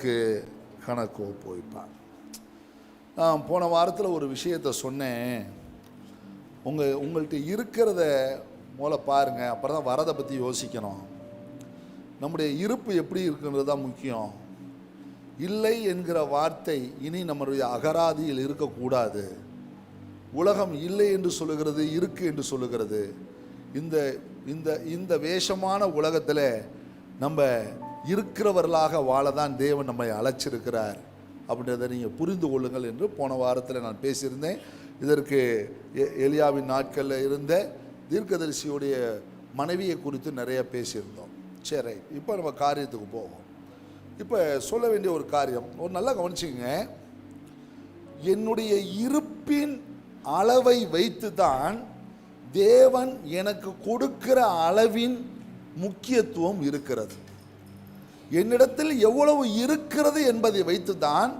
நமக்கு கணக்கு ஒப்புவிப்பார். நான் போன வாரத்தில் ஒரு விஷயத்தை சொன்னேன். உங்கள்கிட்ட இருக்கிறத மூல பாருங்கள், அப்புறம் தான் வரதை பற்றி யோசிக்கணும். நம்முடைய இருப்பு எப்படி இருக்குன்றது தான் முக்கியம். இல்லை என்கிற வார்த்தை இனி நம்முடைய அகராதியில் இருக்கக்கூடாது. உலகம் இல்லை என்று சொல்லுகிறது, இருக்கு என்று சொல்லுகிறது. இந்த இந்த இந்த வேஷமான உலகத்தில் நம்ம இருக்கிறவர்களாக வாழ தான் தேவன் நம்மை அழைச்சிருக்கிறார் அப்படின்றத நீங்கள் புரிந்து கொள்ளுங்கள் என்று போன வாரத்தில் நான் பேசியிருந்தேன். இதற்கு எலியாவின் நாட்களில் இருந்த தீர்க்கதரிசியுடைய மனைவியை குறித்து நிறைய பேசியிருந்தோம். சரி, இப்போ நம்ம காரியத்துக்கு போவோம். இப்போ சொல்ல வேண்டிய ஒரு காரியம், ஒரு நல்லா கவனிச்சுங்க. என்னுடைய இருப்பின் அளவை வைத்து தான் தேவன் எனக்கு கொடுக்கிற அளவின் முக்கியத்துவம் இருக்கிறது. என்னிடத்தில் எவ்வளவு இருக்கிறது என்பதை வைத்து தான்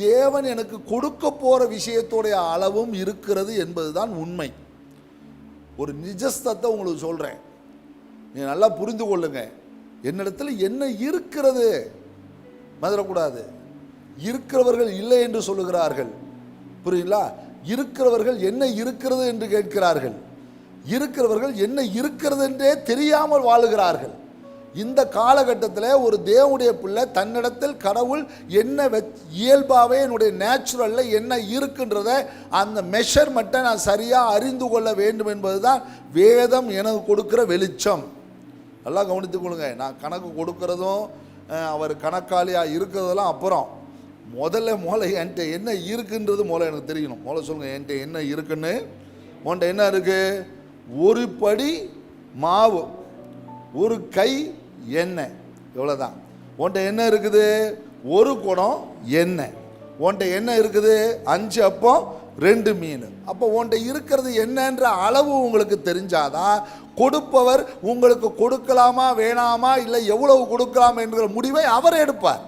தேவன் எனக்கு கொடுக்க போகிற விஷயத்துடைய அளவும் இருக்கிறது என்பது தான் உண்மை. ஒரு நிஜஸ்தத்தை உங்களுக்கு சொல்கிறேன், நீங்கள் நல்லா புரிந்து கொள்ளுங்க. என்னிடத்தில் என்ன இருக்கிறது மறந்துடக்கூடாது. இருக்கிறவர்கள் இல்லை என்று சொல்லுகிறார்கள், புரியுங்களா? இருக்கிறவர்கள் என்ன இருக்கிறது என்று கேட்கிறார்கள். இருக்கிறவர்கள் என்ன இருக்கிறது என்றே தெரியாமல் வாழுகிறார்கள். இந்த காலகட்டத்தில் ஒரு தேவனுடைய பிள்ளை தன்னிடத்தில் கடவுள் என்ன இயல்பாகவே என்னுடைய நேச்சுரலில் என்ன இருக்குன்றத அந்த மெஷர்மெண்ட்டை நான் சரியாக அறிந்து கொள்ள வேண்டும் என்பது தான் வேதம் எனக்கு கொடுக்குற வெளிச்சம். நல்லா கவனித்துக் கொள்ளுங்க. நான் கணக்கு கொடுக்கறதும் அவர் கணக்காளியாக இருக்கிறதெல்லாம் அப்புறம், முதல்ல என்கிட்ட என்ன இருக்குன்றது எனக்கு தெரியணும். சொல்லுங்கள், என்கிட்ட என்ன இருக்குன்னு. உன்கிட்ட என்ன இருக்குது? ஒரு படி மாவு, ஒரு கை எண்ணெய், இவ்வளோதான். உன்கிட்ட என்ன இருக்குது? ஒரு குடம் எண்ணெய். உன்கிட்ட என்ன இருக்குது? 5 அப்பம் 2 மீன். அப்போ உன்கிட்ட இருக்கிறது என்னன்ற அளவு உங்களுக்கு தெரிஞ்சாதான் கொடுப்பவர் உங்களுக்கு கொடுக்கலாமா வேணாமா, இல்லை எவ்வளவு கொடுக்கலாம் என்கிற முடிவை அவர் எடுப்பார்.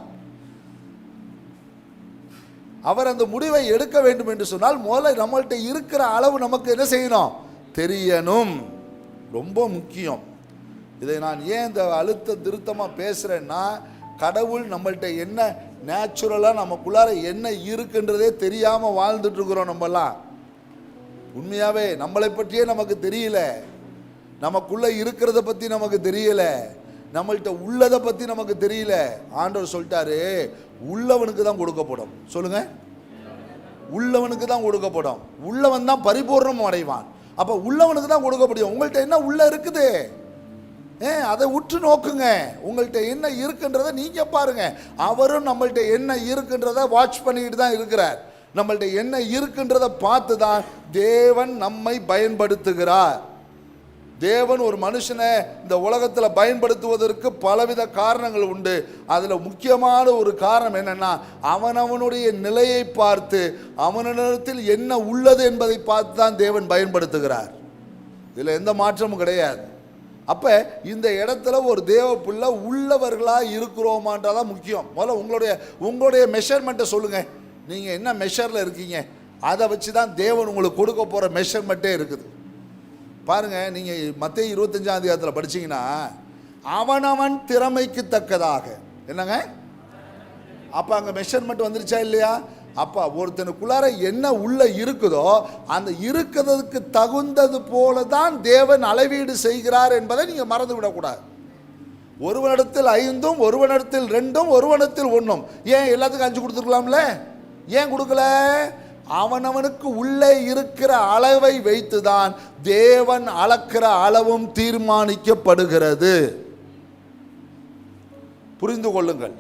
அவர் அந்த முடிவை எடுக்க வேண்டும் என்று சொன்னால் முதல்ல நம்மள்கிட்ட இருக்கிற அளவு நமக்கு என்ன செய்யணும்? தெரியணும். ரொம்ப முக்கியம். இதை நான் ஏன் இந்த அழுத்த திருத்தமாக பேசுகிறேன்னா, கடவுள் நம்மள்கிட்ட என்ன நேச்சுரலாக நமக்குள்ளார என்ன இருக்குன்றதே தெரியாமல் வாழ்ந்துட்டுருக்குறோம். நம்மலாம் உண்மையாகவே நம்மளை பற்றியே நமக்கு தெரியல, நமக்குள்ளே இருக்கிறத பற்றி நமக்கு தெரியல, நம்மள்கிட்ட உள்ளதை பற்றி நமக்கு தெரியல. ஆண்டவர் சொல்லிட்டாரு, உள்ளவனுக்கு தான் கொடுக்கப்படும். சொல்லுங்க, உள்ளவனுக்கு தான் கொடுக்கப்படும். உள்ளவன் தான் பரிபூர்ணம் அடைவான். அப்போ உள்ளவனுக்கு தான் கொடுக்க முடியும். உங்கள்கிட்ட என்ன உள்ள இருக்குது, அதை உற்று நோக்குங்க. உங்கள்கிட்ட என்ன இருக்குன்றதை நீங்கள் பாருங்க. அவரும் நம்மள்கிட்ட என்ன இருக்குன்றதை வாட்ச் பண்ணிக்கிட்டு தான் இருக்கிறார். நம்மள்கிட்ட என்ன இருக்குன்றதை பார்த்து தான் தேவன் நம்மை பயன்படுத்துகிறார். தேவன் ஒரு மனுஷனை இந்த உலகத்தில் பயன்படுத்துவதற்கு பலவித காரணங்கள் உண்டு. அதில் முக்கியமான ஒரு காரணம் என்னன்னா, அவனவனுடைய நிலையை பார்த்து அவனிடத்தில் என்ன உள்ளது என்பதை பார்த்து தான் தேவன் பயன்படுத்துகிறார். இதில் எந்த மாற்றமும் கிடையாது. அப்போ இந்த இடத்துல ஒரு தேவ பிள்ளை உள்ளவர்களாக இருக்கிறோமான்றதான் முக்கியம். முதல்ல உங்களுடைய மெஷர்மெண்ட்டை சொல்லுங்கள். நீங்கள் என்ன மெஷரில் இருக்கீங்க, அதை வச்சு தான் தேவன் உங்களுக்கு கொடுக்க போகிற மெஷர்மெண்ட்டே இருக்குது. பாருங்கள், நீங்கள் மத்தேயு 25ஆம் அதிகாரத்தில் படிச்சீங்கன்னா, அவனவன் திறமைக்கு தக்கதாக என்னங்க, அப்போ அங்கே மெஷர்மெண்ட் வந்துருச்சா இல்லையா? அப்போ ஒருத்தனுக்குள்ளார என்ன உள்ள இருக்குதோ அந்த இருக்கிறதுக்கு தகுந்தது போல தான் தேவன் அளவீடு செய்கிறார் என்பதை நீங்கள் மறந்து விடக்கூடாது. ஒருவனிடத்தில் 5, ஒருவனிடத்தில் 2, ஒருவனிடத்தில் 1. ஏன் எல்லாத்துக்கும் 5 கொடுத்துருக்கலாம்ல? ஏன் கொடுக்கல? அவனவனுக்கு உள்ளே இருக்கிற அளவை வைத்துதான் தேவன் அளக்கிற அளவும் தீர்மானிக்கப்படுகிறது. புரிந்து கொள்ளுங்கள்.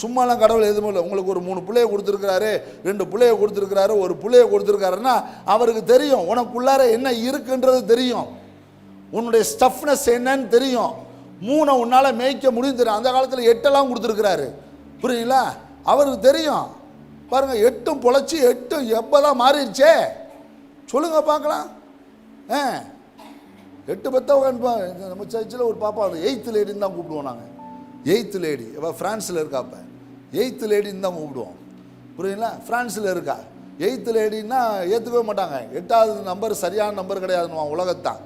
சும்மாலாம் கடவுள் எதுவும் இல்லை. உங்களுக்கு ஒரு 3 பிள்ளையை கொடுத்துருக்கிறாரு, 2 பிள்ளையை கொடுத்துருக்கிறாரு, ஒரு பிள்ளையை கொடுத்துருக்காருன்னா அவருக்கு தெரியும் உனக்குள்ளார என்ன இருக்குன்றது தெரியும், உன்னுடைய ஸ்டஃப்னஸ் என்னன்னு தெரியும். 3 உன்னால் மேய்க்க முடியும் தெரியும். அந்த காலத்தில் 8 கொடுத்துருக்கிறாரு, புரியுங்களா? அவருக்கு தெரியும். பாருங்கள், 8 பொழைச்சி 8 எப்போ தான் மாறிடுச்சே சொல்லுங்க பார்க்கலாம். 8 நம்ம சர்ச்சில் ஒரு பாப்பா 8th லேடின்னு தான் கூப்பிடுவோம் நாங்கள். 8th லேடி ஃப்ரான்ஸில் இருக்காப்ப 8th லேடின்னு தான் கூப்பிடுவோம், புரியுங்களா? ஃப்ரான்ஸில் இருக்கா 8th லேடின்னா ஏற்றுக்கவே மாட்டாங்க. 8வது நம்பர் சரியான நம்பர் கிடையாதுன்னு உலகத்தான்.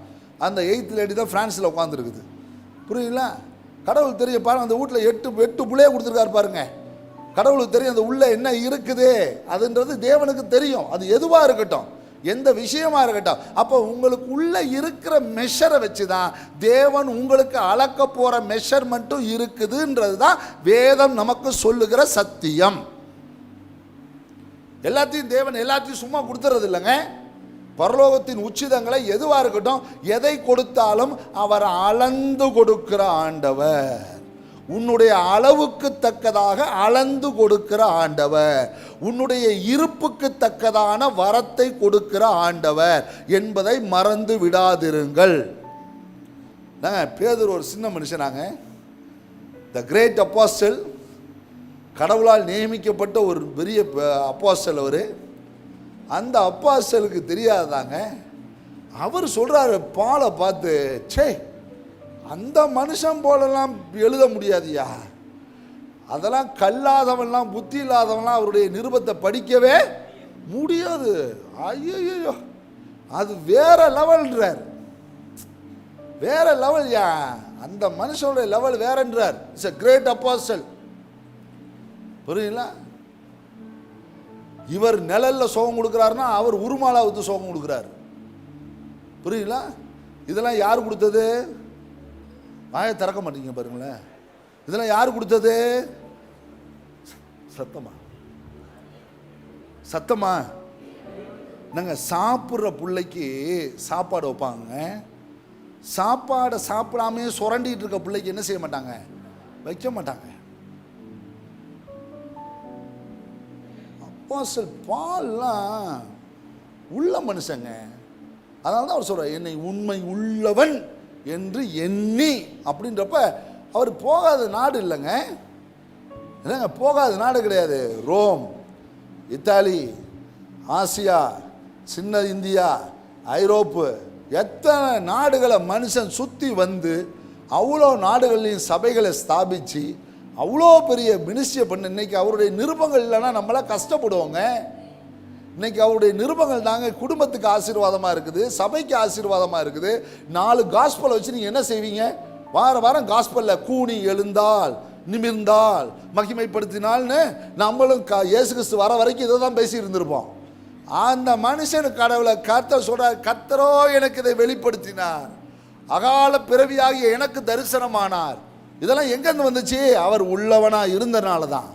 அந்த 8th லேடி தான் ஃப்ரான்ஸில் உட்காந்துருக்குது, புரியுங்களா? கடவுள் தெரியும். பாருங்கள், அந்த வீட்டில் 8 பிள்ளைய கொடுத்துருக்காரு பாருங்க. கடவுளுக்கு தெரியும் அது உள்ள என்ன இருக்குது அதுன்றது தேவனுக்கு தெரியும். அது எதுவாக இருக்கட்டும், எந்த விஷயமா இருக்கட்டும். அப்போ உங்களுக்கு உள்ள இருக்கிற மெஷரை வச்சு தான் தேவன் உங்களுக்கு அளக்க போகிற மெஷர்மெண்ட்டும் இருக்குதுன்றது தான் வேதம் நமக்கு சொல்லுகிற சத்தியம். எல்லாத்தையும் தேவன் எல்லாத்தையும் சும்மா கொடுத்துறது இல்லைங்க. பரலோகத்தின் உச்சிதங்களை எதுவாக இருக்கட்டும், எதை கொடுத்தாலும் அவர் அளந்து கொடுக்கிற ஆண்டவர். உன்னுடைய அளவுக்கு தக்கதாக அளந்து கொடுக்கிற ஆண்டவர், உன்னுடைய இருப்புக்கு தக்கதான வரத்தை கொடுக்கிற ஆண்டவர் என்பதை மறந்து விடாதிருங்கள். பேதுரு ஒரு சின்ன மனுஷனாங்க, த கிரேட் அப்போஸ்டல், கடவுளால் நியமிக்கப்பட்ட ஒரு பெரிய அப்போஸ்டல். அவர் அந்த அப்போஸ்டலுக்கு தெரியாதாங்க, அவர் சொல்றாரு பாலை பார்த்து, சே அந்த மனுஷன் போலலாம் எழுத முடியாதியா, அதெல்லாம் கல்லாதவன்லாம் புத்தி இல்லாதவன்லாம் அவருடைய நிருபத்தை படிக்கவே முடியாது. ஐயோ அது வேற லெவல்ன்றார், வேற லெவல் யா, அந்த மனுஷனுடைய லெவல் வேறன்றார். It's a great apostle. புரியுங்களா? இவர் நிழல்ல சோகம் கொடுக்குறாருன்னா அவர் உருமாலா ஊத்து சோகம் கொடுக்குறாரு. புரியுங்களா? இதெல்லாம் யார் கொடுத்தது? வாயை திறக்க மாட்டீங்க பாருங்களேன். இதெல்லாம் யார் கொடுத்தது? சத்தமா சத்தமா நாங்கள் சாப்பிட்ற பிள்ளைக்கு சாப்பாடு வைப்பாங்க, சாப்பாடை சாப்பிடாமே சுரண்டிட்டு இருக்க பிள்ளைக்கு என்ன செய்ய மாட்டாங்க? வைக்க மாட்டாங்க. அப்போஸ்தலர் பால்லாம் உள்ள மனுஷங்க. அதனால தான் அவர் சொல்றார், என்னை உண்மை உள்ளவன் என்று எண்ணி அப்படின்றப்ப அவர் போகாத நாடு இல்லைங்க. இல்லைங்க, போகாத நாடு கிடையாது. ரோம், இத்தாலி, ஆசியா, சின்ன இந்தியா, ஐரோப்பு, எத்தனை நாடுகளை மனுஷன் சுற்றி வந்து அவ்வளோ நாடுகளையும் சபைகளை ஸ்தாபித்து அவ்வளோ பெரிய மினிஸ்ட்ரியை பண்ண. இன்னைக்கு அவருடைய நிருபங்கள் இல்லைன்னா நம்மளாம் கஷ்டப்படுவோங்க. இன்னைக்கு அவருடைய நிருபங்கள் தாங்க குடும்பத்துக்கு ஆசீர்வாதமாக இருக்குது, சபைக்கு ஆசீர்வாதமாக இருக்குது. 4 காஸ்பலை வச்சு நீங்கள் என்ன செய்வீங்க? வாரம் காஸ்பலில் கூனி எழுந்தால், நிமிர்ந்தால், மகிமைப்படுத்தினால்னு நம்மளும் இயேசு கிறிஸ்து வர வரைக்கும் இதை தான் பேசி இருந்திருப்போம். அந்த மனுஷனுக்கு கடவுளை கர்த்தர் சொல்றார், கர்த்தரோ எனக்கு இதை வெளிப்படுத்தினார், அகால பிறவியாகிய எனக்கு தரிசனமானார். இதெல்லாம் எங்கேருந்து வந்துச்சு? அவர் உள்ளவனாக இருந்தனால தான்.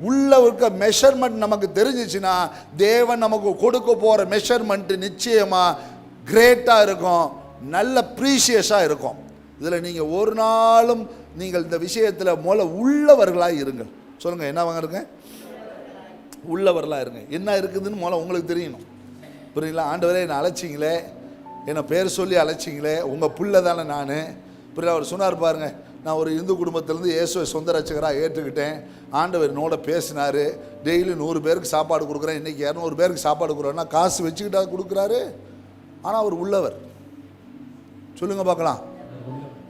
உள்ள இருக்க மெஷர்மெண்ட் நமக்கு தெரிஞ்சிச்சுன்னா தேவன் நமக்கு கொடுக்க போகிற மெஷர்மெண்ட் நிச்சயமாக கிரேட்டாக இருக்கும், நல்ல ப்ரீஷியஸாக இருக்கும். இதில் நீங்கள் ஒரு நாளும் நீங்கள் இந்த விஷயத்தில் உள்ளவர்களாக இருங்கள். சொல்லுங்கள், என்ன வாங்க? உள்ளவர்களாக இருங்க. என்ன இருக்குதுன்னு உங்களுக்கு தெரியணும். புரியுங்களா? ஆண்டவரே என்னை அழைச்சிங்களே, என்னை பேர் சொல்லி அழைச்சிங்களே, உங்கள் புள்ள தானே நான். புரியல? அவர் சொன்னார் பாருங்க, நான் ஒரு இந்து குடும்பத்திலேருந்து இயேசுவை சொந்த ரட்சகராக ஏற்றுக்கிட்டேன், ஆண்டவர் என்னோட பேசினார், டெய்லி 100 பேருக்கு சாப்பாடு கொடுக்குறேன், இன்றைக்கி 200 பேருக்கு சாப்பாடு கொடுக்குறேன்னா காசு வச்சுக்கிட்டா கொடுக்குறாரு. ஆனால் அவர் உள்ளவர். சொல்லுங்கள் பார்க்கலாம்.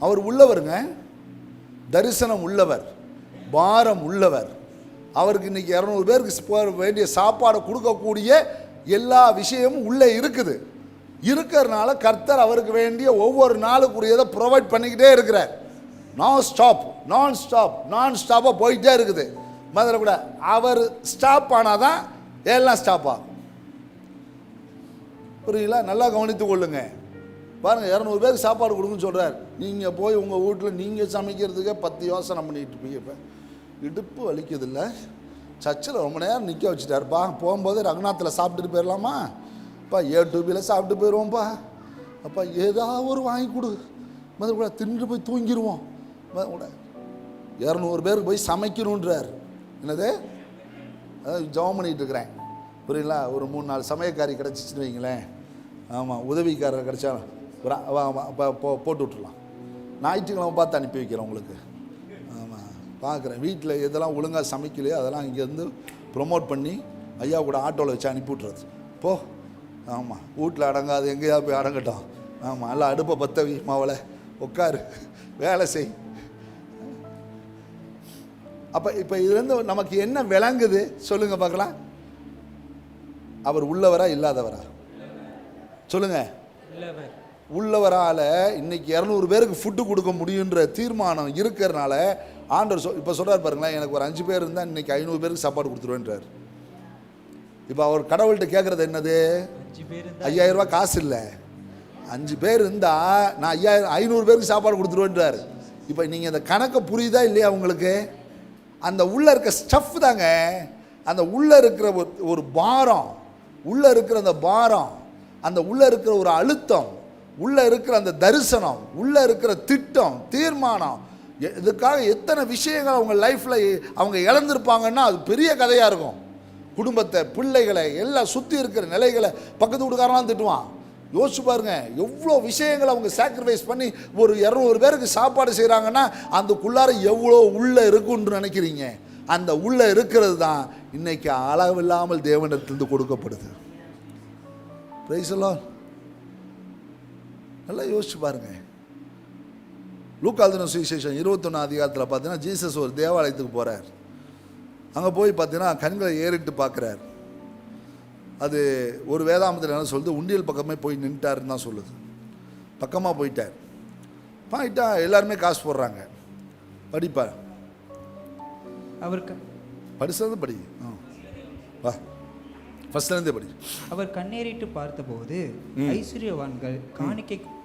அவர் உள்ளவருங்க, தரிசனம் உள்ளவர், பாரம் உள்ளவர். அவருக்கு இன்றைக்கி 200 பேருக்கு வேண்டிய சாப்பாடை கொடுக்கக்கூடிய எல்லா விஷயமும் உள்ளே இருக்குது. இருக்கிறதுனால கர்த்தர் அவருக்கு வேண்டிய ஒவ்வொரு நாளுக்குரியதை ப்ரொவைட் பண்ணிக்கிட்டே இருக்கிறார். நான் ஸ்டாப்பாக போயிட்டே இருக்குது. முதல்ல கூட அவர் ஸ்டாப் ஆனால் தான் எல்லாம் ஸ்டாப் ஆகும். புரியுங்களா? நல்லா கவனித்து கொள்ளுங்க. பாருங்கள், 200 பேருக்கு சாப்பாடு கொடுங்கன்னு சொல்கிறார். நீங்கள் போய் உங்கள் வீட்டில் நீங்கள் சமைக்கிறதுக்கே 10 யோசனை பண்ணிட்டு இருப்பீங்க. இப்போ இடுப்பு வலிக்குதில்ல, சர்ச்சில் ரொம்ப நேரம் நிற்க வச்சுட்டாருப்பா, போகும்போது ரகுநாத்தில் சாப்பிட்டுட்டு போயிடலாமா, அப்பா A2Bயில் சாப்பிட்டு போயிடுவோம்ப்பா, அப்பா ஏதாவது ஒரு வாங்கி கொடு, முதல் கூட தின்னுட்டு போய் தூங்கிடுவோம். கூட 200 பேருக்கு போய் சமைக்கணுன்றார். என்னது? அதாவது ஜெபம் பண்ணிகிட்டு இருக்கிறேன். புரியுங்களா? ஒரு 3-4 சமயக்காரி கிடச்சிச்சின்னு வைங்களேன். ஆமாம், உதவிக்காரர் கிடச்சாலும் போட்டு விட்டுடலாம். ஞாயிற்றுக்கிழமை பார்த்து அனுப்பி வைக்கிறேன் உங்களுக்கு. ஆமாம், பார்க்குறேன். வீட்டில் எதெல்லாம் ஒழுங்காக சமைக்கலையோ அதெல்லாம் இங்கேருந்து ப்ரொமோட் பண்ணி ஐயா கூட ஆட்டோவில் வச்சு அனுப்பி விட்றது. போ. ஆமாம், வீட்டில் அடங்காது, எங்கேயாவது போய் அடங்கட்டும். ஆமாம், எல்லாம் அடுப்பை பற்ற வை, மாவளை உட்காரு, வேலை செய். அப்போ இப்போ இதுலேருந்து நமக்கு என்ன விளங்குது சொல்லுங்க பார்க்கலாம்? அவர் உள்ளவரா இல்லாதவரா? சொல்லுங்க. உள்ளவரால் இன்னைக்கு 200 பேருக்கு ஃபுட்டு கொடுக்க முடியுன்ற தீர்மானம் இருக்கிறனால ஆண்டவர் இப்போ சொல்கிறார் பாருங்களேன், எனக்கு ஒரு 5 பேர் இருந்தால் இன்றைக்கி 500 பேருக்கு சாப்பாடு கொடுத்துருவேன்றார். இப்போ அவர் கடவுள்கிட்ட கேட்குறது என்னது? 5000 ரூபா காசு இல்லை, 5 பேர் இருந்தால் நான் 500 பேருக்கு சாப்பாடு கொடுத்துருவேன்றார். இப்போ நீங்கள் இந்த கணக்கை புரியுதா இல்லையா உங்களுக்கு? அந்த உள்ளே இருக்க ஸ்டஃப் தாங்க, அந்த உள்ளே இருக்கிற ஒரு பாரம், உள்ளே இருக்கிற அந்த பாரம், அந்த உள்ளே இருக்கிற ஒரு அழுத்தம், உள்ளே இருக்கிற அந்த தரிசனம், உள்ளே இருக்கிற திட்டம், தீர்மானம், இதுக்காக எத்தனை விஷயங்கள் அவங்க லைஃப்பில் அவங்க இழந்திருப்பாங்கன்னா அது பெரிய கதையாக இருக்கும். குடும்பத்தை, பிள்ளைகளை, எல்லாம் சுற்றி இருக்கிற நிலைகளை பக்கத்து வீட்டுக்காரலாம் திட்டுவான். யோசிச்சு பாருங்க, எவ்வளோ விஷயங்களை அவங்க சாக்ரிஃபைஸ் பண்ணி ஒரு 200 பேருக்கு சாப்பாடு செய்கிறாங்கன்னா அதுக்குள்ளார எவ்வளோ உள்ளே இருக்குன்னு நினைக்கிறீங்க? அந்த உள்ளே இருக்கிறது தான் இன்னைக்கு அளவில்லாமல் தேவனிடத்திலிருந்து கொடுக்கப்படுது. Praise the Lord. நல்லா யோசிச்சு பாருங்க. லூக்கா எழுதின சுவிசேஷம் 21 அதிகாரத்தில் பார்த்தீங்கன்னா ஜீசஸ் ஒரு தேவாலயத்துக்கு போகிறார். அங்கே போய் பார்த்தீங்கன்னா கண்களை ஏறிட்டு பார்க்குறார். அது ஒரு வேதாமத்தில் என்ன சொல்லுது, உண்டியல் பக்கமே போய் நின்ட்டாருன்னு தான் சொல்லுது. பக்கமாக போயிட்டா எல்லாருமே காசு போடுறாங்க. படிப்பார் அவருக்கு படிச்சது படி வா ஃபர்ஸ்ட்லேருந்தே படி. அவர் கண்ணேறிட்டு பார்த்தபோது ஐஸ்வர்யவான்கள்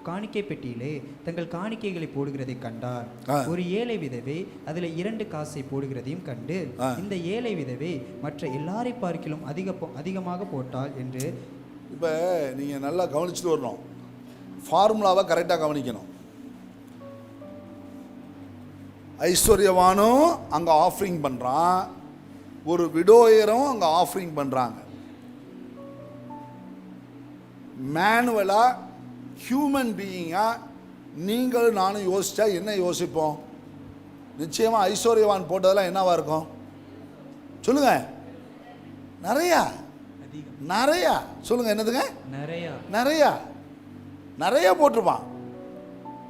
காணிக்கை பெட்டியிலே தங்கள் காணிக்கைகளை போடுகிறதை கண்டார். ஒரு ஏழை விதவை அதில் 2 காசை போடுகிறதையும் கண்டு, இந்த ஏழை விதவை மற்ற எல்லாரை பார்க்கிலும் அதிகமாக போட்டாள் என்று. இப்போ நீங்கள் நல்லா கவனிச்சுட்டு வரணும், ஃபார்முலாவை கரெக்டாக கவனிக்கணும். ஐஸ்வர்யவானும் அங்கே ஆஃபரிங் பண்ணுறான், ஒரு விடோயரும் அங்கே ஆஃபரிங் பண்ணுறாங்க. மேனுவலாக ஹியூமன் பீயிங்காக நீங்களும் நானும் யோசித்தா என்ன யோசிப்போம்? நிச்சயமாக ஐஸ்வர்யவான் போட்டதெல்லாம் என்னவா இருக்கும் சொல்லுங்கள்? நிறையா சொல்லுங்கள். என்னதுங்க? நிறையா போட்டிருப்பான்,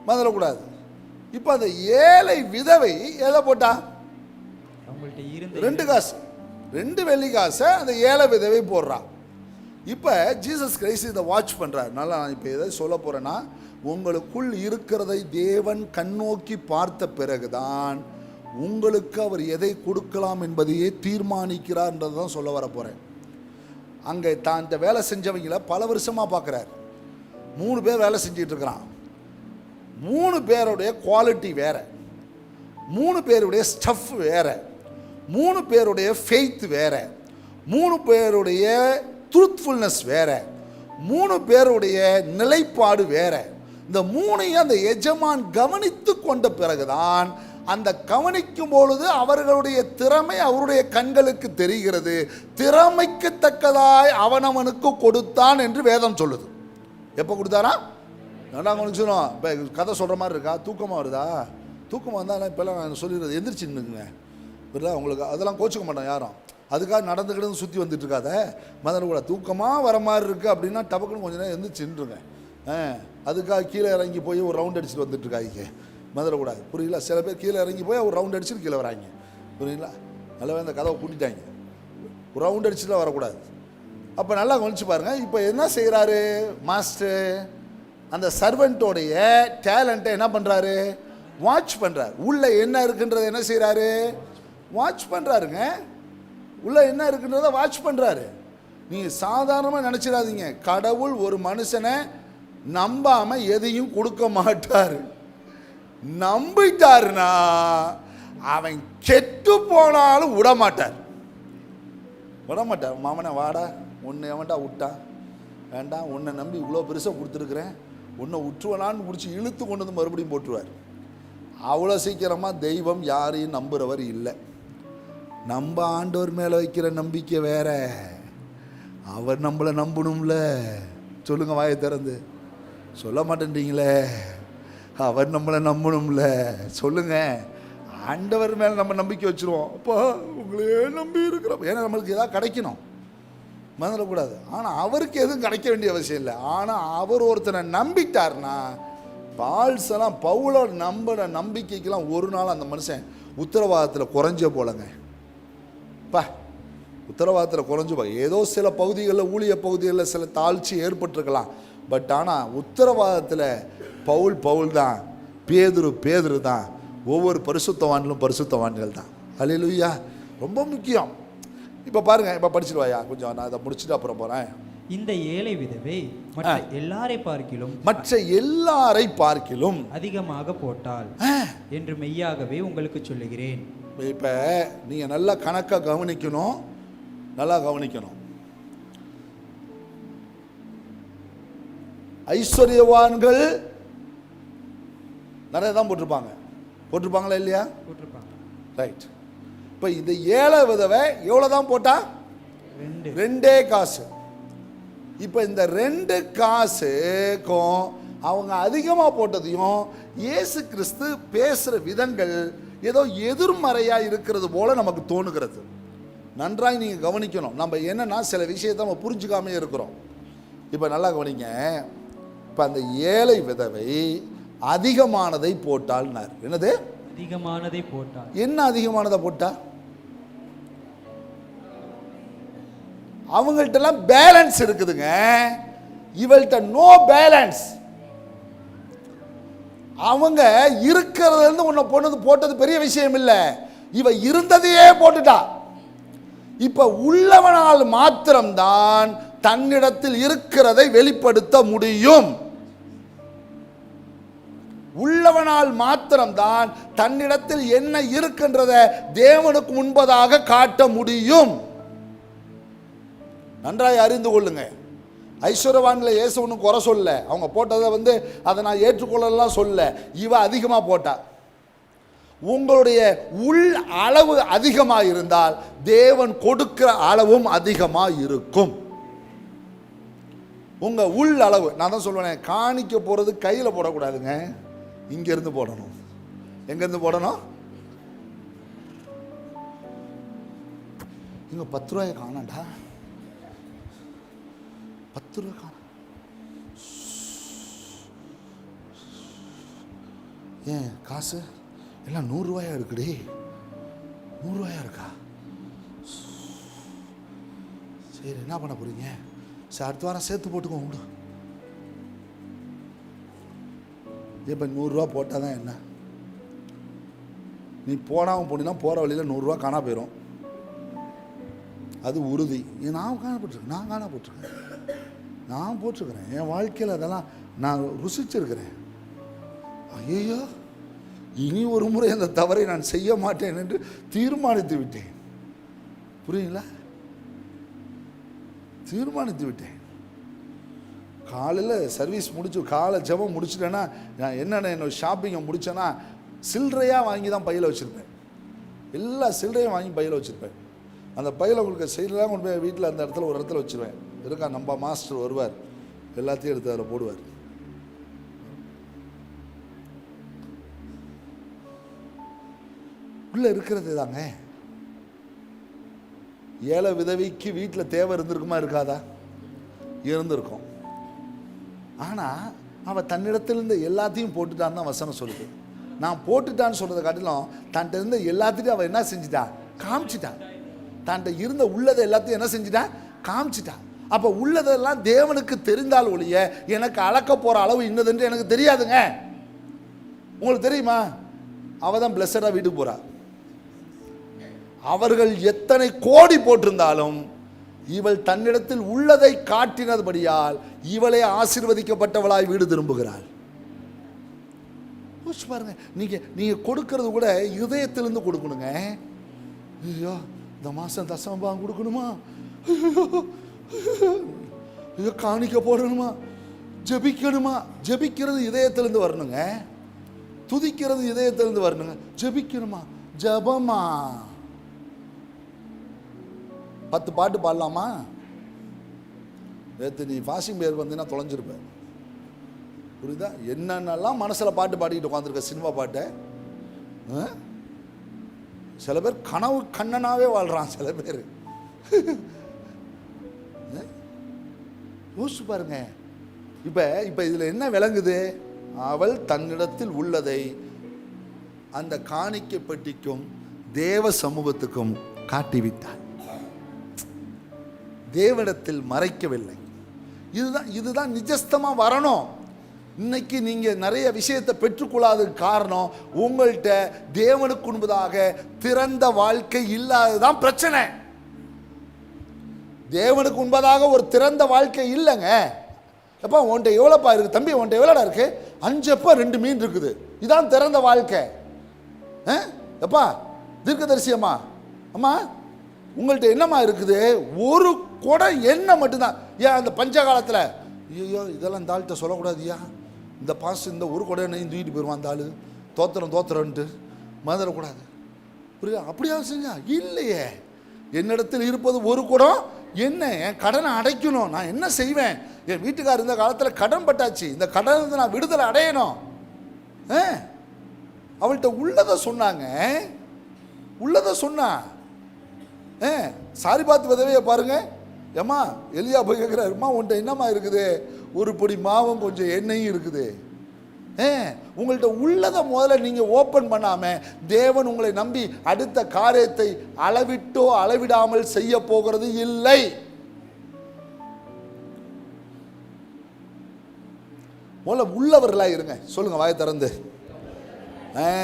மறந்துடக்கூடாது. இப்போ அந்த ஏழை விதவை எதை போட்டா? 2 காசு, 2 வெள்ளி காசை அந்த ஏழை விதவை போடுறான். இப்போ ஜீசஸ் கிரைஸ்ட் இதை வாட்ச் பண்ணுறார். நல்லா, நான் இப்போ எதை சொல்ல போகிறேன்னா, உங்களுக்குள் இருக்கிறதை தேவன் கண்ணோக்கி பார்த்த பிறகுதான் உங்களுக்கு அவர் எதை கொடுக்கலாம் என்பதையே தீர்மானிக்கிறார்ன்றது தான் சொல்ல வர போகிறேன். அங்கே தான் இந்த வேலை செஞ்சவங்கள பல வருஷமாக பார்க்குறார். 3 பேர் வேலை செஞ்சிட்டு இருக்கிறான். 3 பேருடைய குவாலிட்டி வேற, 3 பேருடைய ஸ்டஃப் வேற, 3 பேருடைய ஃபெய்த் வேற, 3 பேருடைய ட்ரூத்ஃபுல்னஸ் வேற, 3 பேருடைய நிலைப்பாடு வேற. இந்த 3ஐயும் அந்த எஜமான் கவனித்து கொண்ட பிறகுதான், அந்த கவனிக்கும் பொழுது அவர்களுடைய திறமை அவருடைய கண்களுக்கு தெரிகிறது. திறமைக்கு தக்கதாய் அவனவனுக்கு கொடுத்தான் என்று வேதம் சொல்லுது. எப்போ கொடுத்தாரா? நான் கவனிச்சிடும். இப்போ கதை சொல்கிற மாதிரி இருக்கா? தூக்கமாக வருதா? தூக்கமாக வந்தால் இப்போல்லாம் நான் சொல்லிடுறது, எந்திரிச்சு நின்றுங்க. இல்லை உங்களுக்கு அதெல்லாம் கோச்சிக்க மாட்டோம் யாரும். அதுக்காக நடந்துக்கிட்டு சுற்றி வந்துட்டு இருக்காத. மதன கூட தூக்கமாக வர மாதிரி இருக்குது அப்படின்னா டபக்குன்னு கொஞ்சம் நேரம் எந்திரிச்சுருங்க. அதுக்காக கீழே இறங்கி போய் ஒரு ரவுண்ட் அடிச்சுட்டு வந்துட்டு இருக்காங்க. மதனக்கூடாது, புரியல? சில பேர் கீழே இறங்கி போய் ஒரு ரவுண்ட் அடிச்சுட்டு கீழே வராங்க, புரியுங்களா? நல்லா அந்த கதவை கூட்டிட்டாங்க, ஒரு ரவுண்ட் அடிச்சுலாம் வரக்கூடாது. அப்போ நல்லா கவனிச்சு பாருங்கள். இப்போ என்ன செய்கிறாரு மாஸ்டர்? அந்த சர்வெண்ட்டோடைய டேலண்ட்டை என்ன பண்ணுறாரு? வாட்ச் பண்ணுறாரு. உள்ளே என்ன இருக்குன்றதை என்ன செய்கிறாரு? வாட்ச் பண்ணுறாருங்க. உள்ளே என்ன இருக்குன்றதை வாட்ச் பண்ணுறாரு. நீங்கள் சாதாரணமாக நினச்சிடாதீங்க, கடவுள் ஒரு மனுஷனை நம்பாமல் எதையும் கொடுக்க மாட்டார். நம்பிட்டாருன்னா அவன் கெட்டு போனாலும் விட மாட்டார். மாமனை வாடா, உன்னை எவன்டா விட்டான்? வேண்டாம், உன்னை நம்பி இவ்வளோ பெருசாக கொடுத்துருக்குறேன், உன்னை விட்டுவனான்னு பிடிச்சி இழுத்து கொண்டு வந்து மறுபடியும் போட்டுருவார். அவ்வளோ சீக்கிரமாக தெய்வம் யாரையும் நம்புகிறவர் இல்லை. நம்ம ஆண்டவர் மேலே வைக்கிற நம்பிக்கை வேற, அவர் நம்மளை நம்பணும்ல. சொல்லுங்கள் வாயை திறந்து. சொல்ல மாட்டேன்றீங்களே. அவர் நம்மளை நம்பணும்ல. சொல்லுங்கள். ஆண்டவர் மேலே நம்ம நம்பிக்கை வச்சுருவோம். அப்போ உங்களே நம்பி இருக்கிறோம். ஏன்னா நம்மளுக்கு எதாவது கிடைக்கணும், மறந்துடக்கூடாது. ஆனால் அவருக்கு எதுவும் கிடைக்க வேண்டிய அவசியம் இல்லை. ஆனால் அவர் ஒருத்தனை நம்பிட்டார்னா, பால்ஸெல்லாம் பவுலோட நம்பின நம்பிக்கைக்கெல்லாம் ஒரு நாள் அந்த மனுஷன் உத்தரவாதத்தில் குறைஞ்ச போலங்க. உத்தரவாதத்தில் குறைஞ்சு ஏதோ சில பகுதிகளில், ஊழிய பகுதிகளில் சில தாழ்ச்சி ஏற்பட்டிருக்கலாம். பட் ஆனால் உத்தரவாதத்தில் பவுல் தான், பேதுரு தான். ஒவ்வொரு பரிசுத்தவான்களும் பரிசுத்தவான்கள் தான். அல்லேலூயா. ரொம்ப முக்கியம். இப்போ பாருங்க, இப்போ படிச்சிருவாயா கொஞ்சம், நான் அதை முடிச்சுட்டு அப்புறம் போகிறேன். இந்த ஏழை விதவை மற்ற எல்லாரை பார்க்கிலும் அதிகமாக போட்டாள் என்று மெய்யாகவே உங்களுக்கு சொல்லுகிறேன். இப்போ நீங்கள் நல்லா கணக்காக கவனிக்கணும், நல்லா கவனிக்கணும். ஐஸ்வர்யவான்கள் நிறைய தான் போட்டிருப்பாங்களா இல்லையா? போட்டிருப்பாங்க. ரைட். இப்போ இந்த ஏழை விதவை எவ்வளோ தான் போட்டா? 2 காசு. இப்போ இந்த 2 காசுக்கும் அவங்க அதிகமாக போட்டதையும் இயேசு கிறிஸ்து பேசுகிற விதங்கள் ஏதோ எதிர்மறையாக இருக்கிறது போல நமக்கு தோணுகிறது. நன்றாக நீங்கள் கவனிக்கணும். நம்ம என்னன்னா சில விஷயத்தை நம்ம புரிஞ்சுக்காமே இருக்கிறோம். இப்போ நல்லா கவனிங்க. இப்போ அந்த ஏழை விதவை அதிகமானதை போட்டாள்னார். என்னது? அதிகமானதை போட்டாள். என்ன அதிகமானதை போட்டா? அவங்கள்ட்டெல்லாம் பேலன்ஸ் இருக்குதுங்க, இவள்கிட்ட நோ பேலன்ஸ். அவங்க இருக்கிறதுல இருந்து உன்னை போட்டது பெரிய விஷயம் இல்லை, இவ இருந்ததையே போட்டுட்டா. இப்ப உள்ளவனால் மாத்திரம்தான் தன்னிடத்தில் இருக்கிறதை வெளிப்படுத்த முடியும். உள்ளவனால் மாத்திரம்தான் தன்னிடத்தில் என்ன இருக்கின்றத தேவனுக்கு முன்பதாக காட்ட முடியும். நன்றாய் அறிந்து கொள்ளுங்க. ஐஸ்வர்யவான்களை இயேசு ஒன்றும் குறை சொல்ல, அவங்க போட்டதை அதை நான் ஏற்றுக்கொள்ளலாம் சொல்ல. இவ அதிகமாக போட்டா. உங்களுடைய உள் அளவு அதிகமாக இருந்தால் தேவன் கொடுக்கிற அளவும் அதிகமாக இருக்கும். உங்க உள் அளவு, நான் தான் சொல்லுவேன், காணிக்க போறது கையில் போடக்கூடாதுங்க, இங்கிருந்து போடணும். எங்கிருந்து போடணும்? இங்க 10 ரூபாயை காணாண்டா, 10 ரூபா காண. ஏன் காசு எல்லாம் 100 ரூபாயா இருக்குடி? 100 ரூபாயா இருக்கா? சரி, என்ன பண்ண போறீங்க? சரி, அடுத்த வாரம் சேர்த்து போட்டுக்கோ உண்டு. இப்போ 100 ரூபா போட்டால் தான் என்ன? நீ போடாமல் போனீங்கன்னா போகிற வழியில் 100 ரூபா காணா போயிடும், அது உறுதி. நான் காண போட்டிருக்கிறேன் என் வாழ்க்கையில். அதெல்லாம் நான் ருசிச்சிருக்கிறேன். ஐயோ, இனி ஒரு முறை அந்த தவறை நான் செய்ய மாட்டேன் என்று தீர்மானித்து விட்டேன். புரியுங்களா? தீர்மானித்து விட்டேன். காலையில் சர்வீஸ் முடிச்சு காலை ஜெபம் முடிச்சுட்டேன்னா நான் என்னென்ன ஷாப்பிங்கை முடித்தேன்னா சில்லறையாக வாங்கி தான் பையில் வச்சுருப்பேன். எல்லா சில்லறையும் வாங்கி பையில் வச்சுருப்பேன். அந்த பையில் உங்களுக்கு சைடெலாம் கொண்டு போய் வீட்டில் அந்த இடத்துல ஒரு இடத்துல வச்சுருவேன். இருக்கா, நம்ம மாஸ்டர் வருவார், எல்லாத்தையும் எடுத்து அதில் போடுவார். உள்ள இருக்கிறது தாங்க. ஏழை விதவைக்கு வீட்டில் தேவை இருந்திருக்குமா? இருக்காதா? இருந்திருக்கும். ஆனால் அவள் தன்னிடத்திலிருந்து எல்லாத்தையும் போட்டுட்டான்னு தான் வசனம் சொல்லுது. நான் போட்டுட்டான்னு சொல்கிறத காட்டிலும் தன்கிட்ட இருந்த எல்லாத்தையும் அவள் என்ன செஞ்சிட்டான்? காமிச்சிட்டான். தன்கிட்ட இருந்த உள்ளதை எல்லாத்தையும் என்ன செஞ்சிட்டான்? காமிச்சிட்டான். அப்போ உள்ளதெல்லாம் தேவனுக்கு தெரிந்தால் ஒழிய எனக்கு அளக்க போகிற அளவு இன்னதுன்னு எனக்கு தெரியாதுங்க. உங்களுக்கு தெரியுமா? அவள் தான் பிளஸடாக வீட்டுக்கு போகிறா. அவர்கள் எத்தனை கோடி போட்டிருந்தாலும் இவள் தன்னிடத்தில் உள்ளதை காட்டினபடியால் இவளே ஆசீர்வதிக்கப்பட்டவளாய் வீடு திரும்புகிறாள். பாருங்க, நீங்க கொடுக்கறது கூட இதயத்திலிருந்து கொடுக்கணுங்க. ஐயோ, இந்த மாசம் தசமபாகம் கொடுக்கணுமா? ஐயோ, காணிக்க போடணுமா? ஜெபிக்கணுமா? ஜெபிக்கிறது இதயத்திலிருந்து வரணுங்க. துதிக்கிறது இதயத்திலிருந்து வரணுங்க. ஜெபிக்கணுமா? ஜபமா 10 பாட்டு பாடலாமா? நேற்று நீ ஃபாஸ்டிங் பேர் வந்தீங்கன்னா தொலைஞ்சிருப்பேன். புரியுதா? என்னென்னலாம் மனசில் பாட்டு பாடிக்கிட்டு உட்காந்துருக்க, சினிமா பாட்டை. சில பேர் கனவு கண்ணனாவே வாழ்றான். சில பேர் யோசிச்சு பாருங்க. இப்போ இதில் என்ன விளங்குது? அவள் தன்னிடத்தில் உள்ளதை அந்த காணிக்கை பெட்டிக்கும் தேவ சமூகத்துக்கும் காட்டிவிட்டாள். தேவனிடத்தில் மறைக்கவில்லை. இதுதான் நிஜஸ்தமாக வரணும். இன்னைக்கு நீங்க நிறைய விஷயத்தை பெற்றுக்கொள்ளாததுக்கு காரணம் உங்கள்கிட்ட தேவனுக்கு முன்பதாக திறந்த வாழ்க்கை இல்லாததான் பிரச்சனை. தேவனுக்கு முன்பதாக ஒரு திறந்த வாழ்க்கை இல்லைங்க. எப்பா உன்ட்ட எவ்வளோப்பா இருக்குது தம்பி, உன்ட்ட எவ்வளோடா இருக்கு? 5 அப்பா 2 மீன் இருக்குது. இதான் திறந்த வாழ்க்கை. எப்பா தீர்க்கதரிசியம்மா, அம்மா உங்கள்கிட்ட என்னம்மா இருக்குது? ஒரு குடம் எண்ணெய் மட்டும்தான். ஏன் அந்த பஞ்ச காலத்தில் ஐயோ இதெல்லாம் இந்த ஆள்கிட்ட சொல்லக்கூடாதுயா, இந்த பாசம் இந்த ஒரு குடம் எண்ணெயும் தூக்கிட்டு போயிடுவான் அந்த ஆள், தோத்திரன்ட்டு மறந்துடக்கூடாது. புரியுதா? அப்படியா செஞ்சா? இல்லையே, என்னிடத்தில் இருப்பது ஒரு குடம் என்ன, என் கடனை அடைக்கணும். நான் என்ன செய்வேன்? என் வீட்டுக்காரர் இந்த காலத்தில் கடன் பட்டாச்சு, இந்த கடன் வந்து நான் விடுதலை அடையணும். அவள்கிட்ட உள்ளதை சொன்னாங்க, உள்ளதை சொன்னா. சாரி பார்த்து விதவையை பாருங்க. ஏம்மா எலியா போய் கேட்குறாருமா, உன்ட்ட என்னம்மா இருக்குது? ஒரு பொடி மாவும் கொஞ்சம் எண்ணெயும் இருக்குது. உங்கள்கிட்ட உள்ளதை முதல்ல நீங்கள் ஓப்பன் பண்ணாமல் தேவன் உங்களை நம்பி அடுத்த காரியத்தை அளவிட்டோ அளவிடாமல் செய்ய போகிறது இல்லை. முதல்ல உள்ளவர்களாக இருங்க. சொல்லுங்க வாயை திறந்து.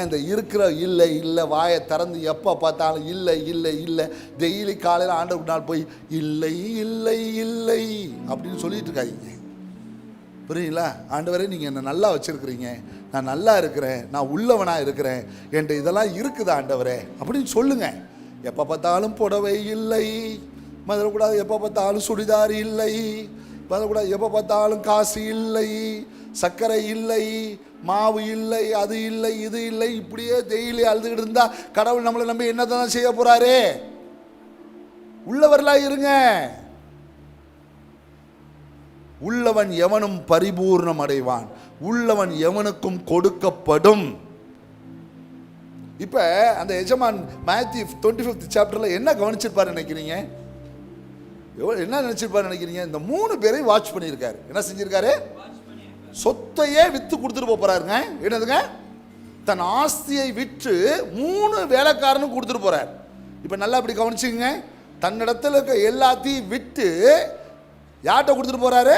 இந்த இருக்கிற இல்லை இல்லை வாயை திறந்து எப்போ பார்த்தாலும் இல்லை இல்லை இல்லை. டெய்லி காலையில் ஆண்டவருக்கு நாள் போய் இல்லை இல்லை இல்லை அப்படின்னு சொல்லிட்டு இருக்காதீங்க. புரியுங்களா? ஆண்டவரே நீங்கள் என்னை நல்லா வச்சுருக்கிறீங்க, நான் நல்லா இருக்கிறேன், நான் உள்ளவனாக இருக்கிறேன், என்கிட்ட இதெல்லாம் இருக்குது ஆண்டவரே அப்படின்னு சொல்லுங்க. எப்போ பார்த்தாலும் புடவை இல்லை மறக்கூடாது, எப்போ பார்த்தாலும் சுடிதார் இல்லை மறக்கூடாது, எப்போ பார்த்தாலும் காசு இல்லை, சர்க்கரை இல்லை, மாவு இல்லை, அது இல்லை இது இல்லை, இப்படியே டெய்லி அழுதுகிட்டு இருந்தா கடவுள் நம்மளை நம்பி என்னதான் செய்ய போறாரு? உள்ளவர்களா இருங்க. உள்ளவன் எவனும் பரிபூர்ணம் அடைவான், உள்ளவன் எவனுக்கும் கொடுக்கப்படும். இப்ப அந்த எஜமான் மேத்யூ 25th சாப்டர்ல என்ன கவனிச்சிருப்பாரு நினைக்கிறீங்க? என்ன நினைச்சிருப்பாரு நினைக்கிறீங்க? இந்த 3 பேரையும் வாட்ச் பண்ணியிருக்காரு. என்ன செஞ்சிருக்காரு? சொத்தையே வித்து கொடுத்துட்டு போறாருங்க. என்னதுங்க? தன் ஆஸ்தியை விற்று 3 வேலைக்காரனும் கொடுத்துட்டு போறார். இப்ப நல்லா இப்படி கவனிச்சுங்க. தன்னிடத்துல இருக்க எல்லாத்தையும் விட்டு யார்கிட்ட கொடுத்துட்டு போறாரு?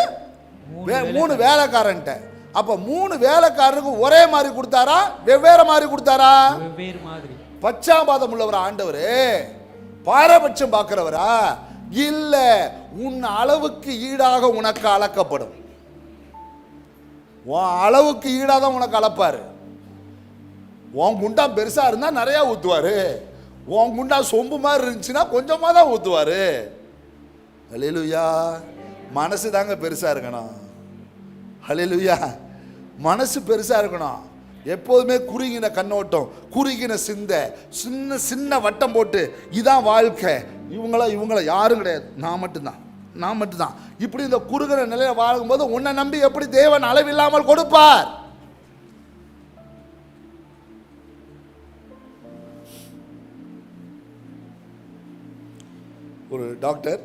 3 வேலைக்காரன்ட்ட. அப்ப 3 வேலைக்காரனுக்கு ஒரே மாதிரி கொடுத்தாரா வெவ்வேறு மாதிரி கொடுத்தாரா? வெவ்வேறு மாதிரி. பச்சாபாதம் உள்ளவரா ஆண்டவரே? பாரபட்சம் பார்க்கிறவரா? இல்ல, உன் அளவுக்கு ஈடாக உனக்கு அளக்கப்படும். உன் அளவுக்கு ஈடாக தான் உனக்கு அளப்பாரு. உன் குண்டா பெருசா இருந்தா நிறைய ஊத்துவாரு, உன் குண்டா சொம்பு மாதிரி இருந்துச்சுன்னா கொஞ்சமா தான் ஊத்துவாரு. ஹல்லேலூயா. மனசு தாங்க பெருசா இருக்கணும். ஹல்லேலூயா. மனசு பெருசா இருக்கணும். எப்போதுமே குறுகின கண்ணோட்டம், குறுகின சிந்தை, சின்ன சின்ன வட்டம் போட்டு இதான் வாழ்க்கை, இவங்கள யாரும் கிடையாது, நான் மட்டும்தான் இப்படி இந்த குறுகின நிலையில வாழும்போது உன்னை நம்பி எப்படி தேவன் அளவில்லாமல் கொடுப்பார்? ஒரு டாக்டர்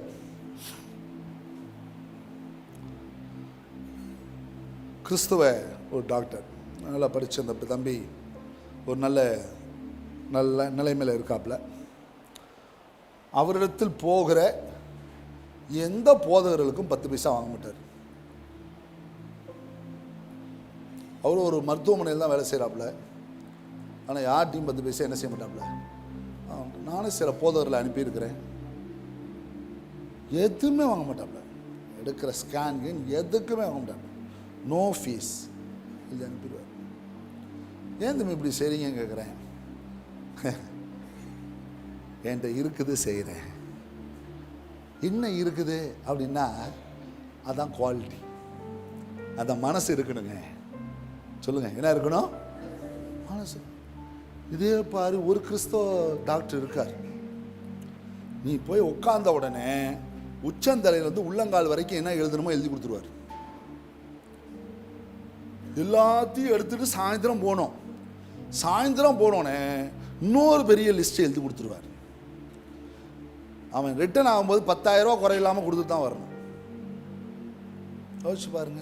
கிறிஸ்துவ ஒரு டாக்டர் நல்லா படித்த அந்த தம்பி ஒரு நல்ல நிலைமையில் இருக்காப்புல. அவரிடத்தில் போகிற எந்த போதகர்களுக்கும் 10 பைசா வாங்க மாட்டார். அவர் ஒரு மருத்துவமனையில் தான் வேலை செய்கிறாப்புல. ஆனால் யார்ட்டையும் 10 பைசா என்ன செய்ய மாட்டாப்புல. நானும் சில போதகர்களை அனுப்பியிருக்கிறேன், எதுவுமே வாங்க மாட்டாப்புல. எடுக்கிற ஸ்கேன் எதுக்குமே வாங்க மாட்டாப்புல. நோ ஃபீஸ் இல்லை அனுப்பிடுவார். ஏன் தம்பி இப்படி செய்றீங்க கேட்குறேன். என்கிட்ட இருக்குது செய்கிறேன். என்ன இருக்குது அப்படின்னா அதான் குவாலிட்டி. அந்த மனசு இருக்கணுங்க. சொல்லுங்க, என்ன இருக்கணும்? மனசு. இதே பாரு, ஒரு கிறிஸ்தவ டாக்டர் இருக்கார். நீ போய் உட்கார்ந்த உடனே உச்சந்தலையிலேருந்து உள்ளங்கால் வரைக்கும் என்ன எழுதணுமோ எழுதி கொடுத்துருவார். எல்லாத்தையும் எடுத்துட்டு சாயந்தரம் போனோடனே இன்னொரு பெரிய லிஸ்ட் எழுதி கொடுத்துருவார். அவன் ரிட்டர்ன் ஆகும்போது 10,000 ரூபா குறையில்லாமல் கொடுத்துட்டு தான் வரணும். யோசிச்சு பாருங்க.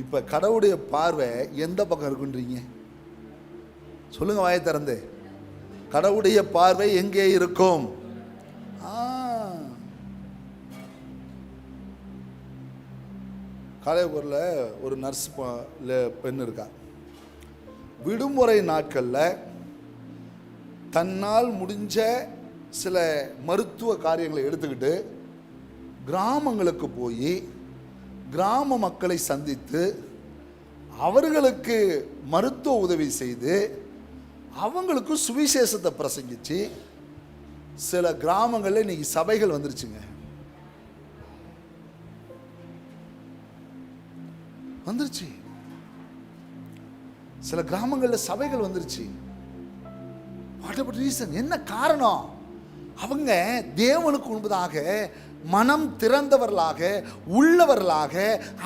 இப்ப கடவுளுடைய பார்வை எந்த பக்கம் இருக்குன்றீங்க? சொல்லுங்க வாயை திறந்து. கடவுளுடைய பார்வை எங்கே இருக்கும்? காலேபூரில் ஒரு நர்ஸ் பெண் இருக்கா. விடுமுறை நாட்களில் தன்னால் முடிஞ்ச சில மருத்துவ காரியங்களை எடுத்துக்கிட்டு கிராமங்களுக்கு போய் கிராம மக்களை சந்தித்து அவர்களுக்கு மருத்துவ உதவி செய்து அவங்களுக்கு சுவிசேஷத்தை பிரசங்கிச்சு சில கிராமங்களில் இன்னைக்கு சபைகள் வந்துருச்சுங்க. வந்துருச்சு. சில கிராமங்களில் சபைகள் வந்துருச்சு. What reason? என்ன காரணம்? அவங்க தேவனுக்கு முன்பதாக மனம் திறந்தவர்களாக உள்ளவர்களாக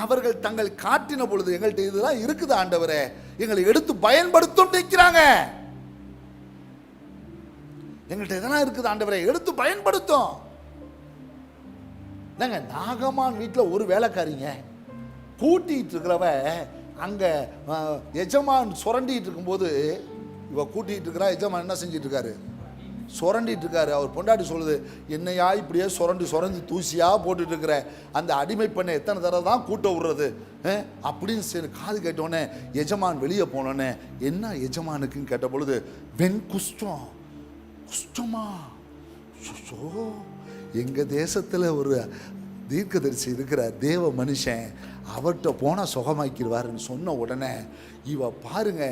அவர்கள் தங்கள் காட்டின பொழுது எங்கள்கிட்ட இதுதான் இருக்குது ஆண்டவரே, எங்களை எடுத்து பயன்படுத்தும் நிற்கிறாங்க. எங்கள்கிட்ட இதெல்லாம் இருக்குது ஆண்டவரே, எடுத்து பயன்படுத்தும். நாகமான் வீட்டில் ஒரு வேலைக்காரிங்க கூட்டிகிட்டு இருக்கிறவ அங்கே எஜமான் சுரண்டிட்டு இருக்கும்போது இவ கூட்டிகிட்டு இருக்கிறா. எஜமான் என்ன செஞ்சிட்டு இருக்காரு? சுரண்டிட்டு இருக்காரு. அவர் பொண்டாட்டி சொல்லுது, என்னையா இப்படியே சுரண்டி தூசியாக போட்டுட்டு இருக்கிற, அந்த அடிமை பண்ண எத்தனை தடவை தான் கூட்ட விடுறது அப்படின்னு சரி காது கேட்டோன்னே எஜமான் வெளியே போனோன்னே என்ன எஜமானுக்குன்னு கேட்ட பொழுது குஷ்டமா எங்கள் தேசத்தில் ஒரு தீர்க்கதரிசி இருக்கிறார், தேவ மனுஷன், அவர்கிட்ட போனால் சுகமாக்கிடுவாருன்னு சொன்ன உடனே இவ பாருங்க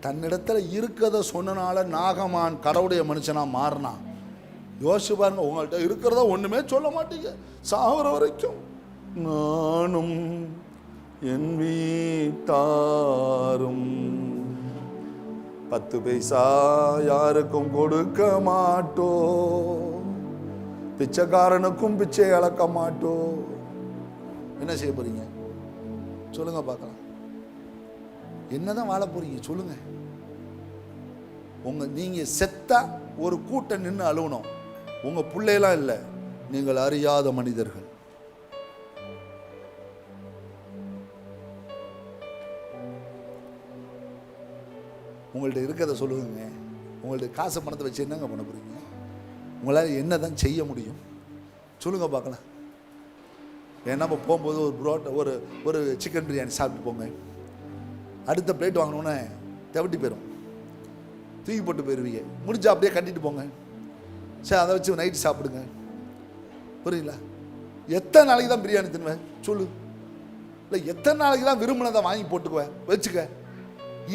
தன்னிடத்துல இருக்கிறத சொன்னனால நாகமான் கடவுடைய மனுஷனா மாறினான். யோசிச்சு பாருங்க, உங்கள்கிட்ட இருக்கிறத ஒண்ணுமே சொல்ல மாட்டீங்க சாகுற வரைக்கும். நானும் என் வீட்டாரும் 10 பைசா யாருக்கும் கொடுக்க மாட்டோம், பிச்சைக்காரனுக்கும் பிச்சை அளக்க மாட்டோம். என்ன செய்ய போறீங்க சொல்லுங்க பார்க்கலாம். என்னதான் வாழ போறீங்க சொல்லுங்க. நீங்க செத்தா ஒரு கூட்டம் நின்று அழுவணும். உங்க பிள்ளையெல்லாம் இல்லை, நீங்கள் அறியாத மனிதர்கள். உங்கள்ட்ட இருக்கிறத சொல்லுங்க. உங்கள்ட்ட காசு பணத்தை வச்சு என்னங்க பண்ண போறீங்க? உங்களால் என்னதான் செய்ய முடியும் சொல்லுங்க பார்க்கலாம். ஏன்னா போகும்போது ஒரு புரோட்டா ஒரு சிக்கன் பிரியாணி சாப்பிட்டு போங்க, அடுத்த பிளேட் வாங்கினோன்னே தவட்டி போயிடும், தூக்கி போட்டு போயிடுவீங்க. முடிஞ்சா அப்படியே கட்டிட்டு போங்க, சரி அதை வச்சு நைட்டு சாப்பிடுங்க. புரியுங்களா? எத்தனை நாளைக்கு தான் பிரியாணி தின்னுவேன் சொல்லு? இல்லை எத்தனை நாளைக்கு தான் விரும்பினதை வாங்கி போட்டுக்குவேன் வச்சுக்க.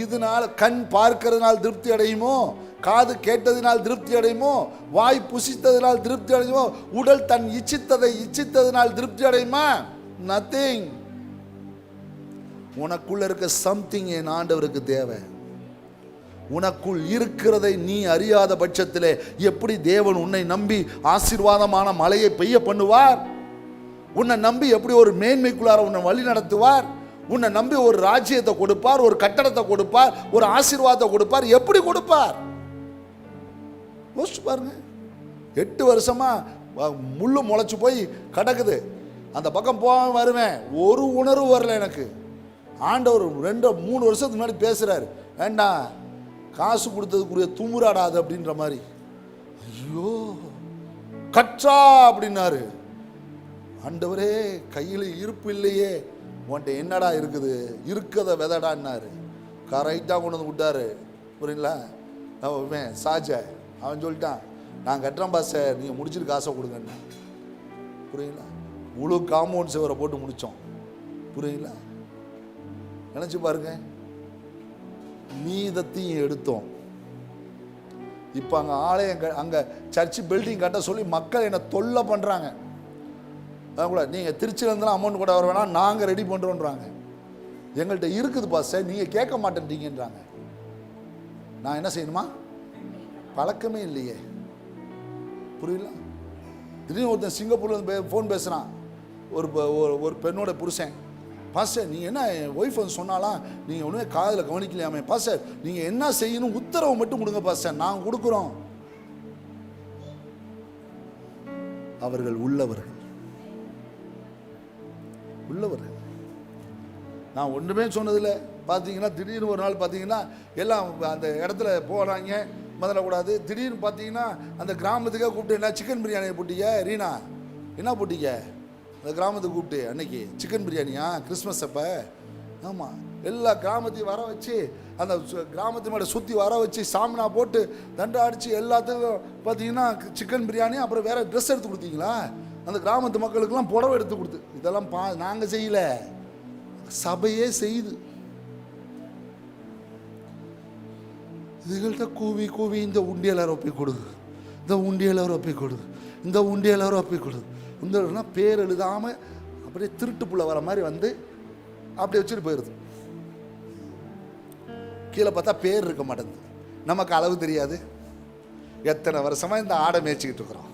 இதனால கண் பார்க்கிறதுனால் திருப்தி அடையுமோ, காது கேட்டதினால் திருப்தி அடையுமோ, வாய் புசித்ததினால் திருப்தி அடையுமோ, உடல் தன் இச்சித்ததினால் திருப்தி அடையுமா? நத்திங். உனக்குள்ள இருக்க சம்திங் என் ஆண்டவருக்கு தேவை. உனக்குள் இருக்கிறதை நீ அறியாத பட்சத்திலே எப்படி தேவன் உன்னை நம்பி ஆசீர்வாதமான மழையை பெய்ய பண்ணுவார்? உன்னை நம்பி எப்படி ஒரு மேன்மைக்குள்ளார உன்னை வழி நடத்துவார்? உன்னை நம்பி ஒரு ராஜ்யத்தை கொடுப்பார், ஒரு கட்டடத்தை கொடுப்பார், ஒரு ஆசீர்வாதத்தை கொடுப்பார். எப்படி கொடுப்பார் யோசிச்சு பாருங்க. 8 வருஷமா முள்ளு முளைச்சு போய் கிடக்குது, அந்த பக்கம் போக வருவேன், ஒரு உணர்வு வரல எனக்கு. ஆண்டவர் 2-3 வருஷத்துக்கு முன்னாடி பேசுறாரு, வேண்டாம் காசு கொடுத்ததுக்குரிய துமுறாடாது அப்படின்ற மாதிரி. ஐயோ கற்றா அப்படின்னாரு. ஆண்டவரே கையில் இருப்பு இல்லையே, உன்ட்ட என்னடா இருக்குது, இருக்கத விதடான்னாரு. கரெக்டாக கொண்டு வந்து விட்டாரு. புரியுங்களா? அவன் சாஜ அவன் சொல்லிட்டான், நான் கட்டுறேன் பாஸ் சார், நீங்கள் முடிச்சுட்டு காசை கொடுங்கன்னு. புரியுங்களா? முழு காம்பவுண்ட் சுவரை போட்டு முடித்தோம். புரியுங்களா? நினச்சி பாருங்க, மீதத்தையும் எடுத்தோம். இப்போ அங்கே ஆலயம் அங்கே சர்ச்சு பில்டிங் கட்ட சொல்லி மக்கள் என்னை தொல்லை பண்ணுறாங்க. அதான் கூட நீங்கள் திருச்சியிலேருந்துலாம் அமௌண்ட் கூட வர வேணாம், நாங்கள் ரெடி பண்ணுறோன்றாங்க. எங்கள்கிட்ட இருக்குது பாஸ் சார், நீங்கள் கேட்க மாட்டேன்றீங்கன்றாங்க. நான் என்ன செய்யணுமா? பழக்கமே இல்லையே. புரியல? திடீர்னு ஒருத்தன் சிங்கப்பூர்லேருந்து ஃபோன் பேசுகிறான், ஒரு பெண்ணோட புருஷன், பாஸ்டர் நீங்கள் என்ன ஒய்ஃப் வந்து சொன்னாலாம் நீங்கள் ஒன்றுமே காதில் கவனிக்கலையாமே பாஸ்டர், நீங்கள் என்ன செய்யணும் உத்தரவு மட்டும் கொடுங்க பாஸ்டர், நாங்கள் கொடுக்குறோம். அவர்கள் உள்ளவர்கள். நான் ஒன்றுமே சொன்னதில்லை. பார்த்தீங்கன்னா திடீர்னு ஒரு நாள் பார்த்தீங்கன்னா எல்லாம் அந்த இடத்துல போகிறாங்க, முதலக்கூடாது. திடீர்னு பார்த்தீங்கன்னா அந்த கிராமத்துக்கே கூப்பிட்டு என்ன சிக்கன் பிரியாணியை போட்டீங்க ரீனா, என்ன போட்டீங்க அந்த கிராமத்துக்கு கூப்பிட்டு அன்னைக்கு சிக்கன் பிரியாணியா கிறிஸ்மஸ் அப்போ, ஆமாம், எல்லா கிராமத்தையும் வர வச்சு அந்த கிராமத்து மேலே சுற்றி வர வச்சு சாமினா போட்டு தண்டை அடித்து எல்லாத்துக்கும் பார்த்தீங்கன்னா சிக்கன் பிரியாணி, அப்புறம் வேறு ட்ரெஸ் எடுத்து கொடுத்தீங்களா அந்த கிராமத்து மக்களுக்கெல்லாம் புடவை எடுத்து கொடுத்து. இதெல்லாம் நாங்கள் செய்யலை, சபையே செய்யுது. இதுகள்கிட்ட கூவி கூவி இந்த உண்டியலை ஒப்பி கொடுது, இந்த உண்டியலை ஒப்பி கொடுது, இந்த உண்டியலை ஒப்பி கொடுது. இந்த பேர் எழுதாமல் அப்படியே திருட்டு புள்ள வர மாதிரி வந்து அப்படி வச்சுட்டு போயிடுது. கீழே பார்த்தா பேர் இருக்க மாட்டேங்குது. நமக்கு அளவு தெரியாது. எத்தனை வருஷமாக இந்த ஆடை மேய்ச்சிக்கிட்டு இருக்கிறோம்,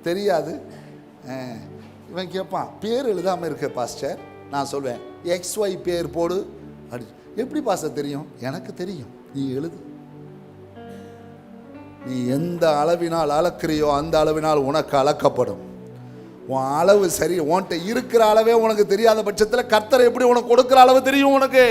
தெரியாது. இவன் கேட்பான், பேர் எழுதாமல் இருக்க பாஸ்டர். நான் சொல்வேன், XY பேர் போடு அப்படி. எப்படி பாஸ்டர் தெரியும்? எனக்கு தெரியும், நீ எழுது. நீ எந்த அளவினால் அளக்கிறியோ அந்த அளவினால் உனக்கு அளக்கப்படும். உன் அளவு சரி, உன்கிட்ட இருக்கிற அளவே உனக்கு தெரியாத பட்சத்தில் கர்த்தர் எப்படி உனக்கு கொடுக்குற அளவு தெரியும் உனக்கு?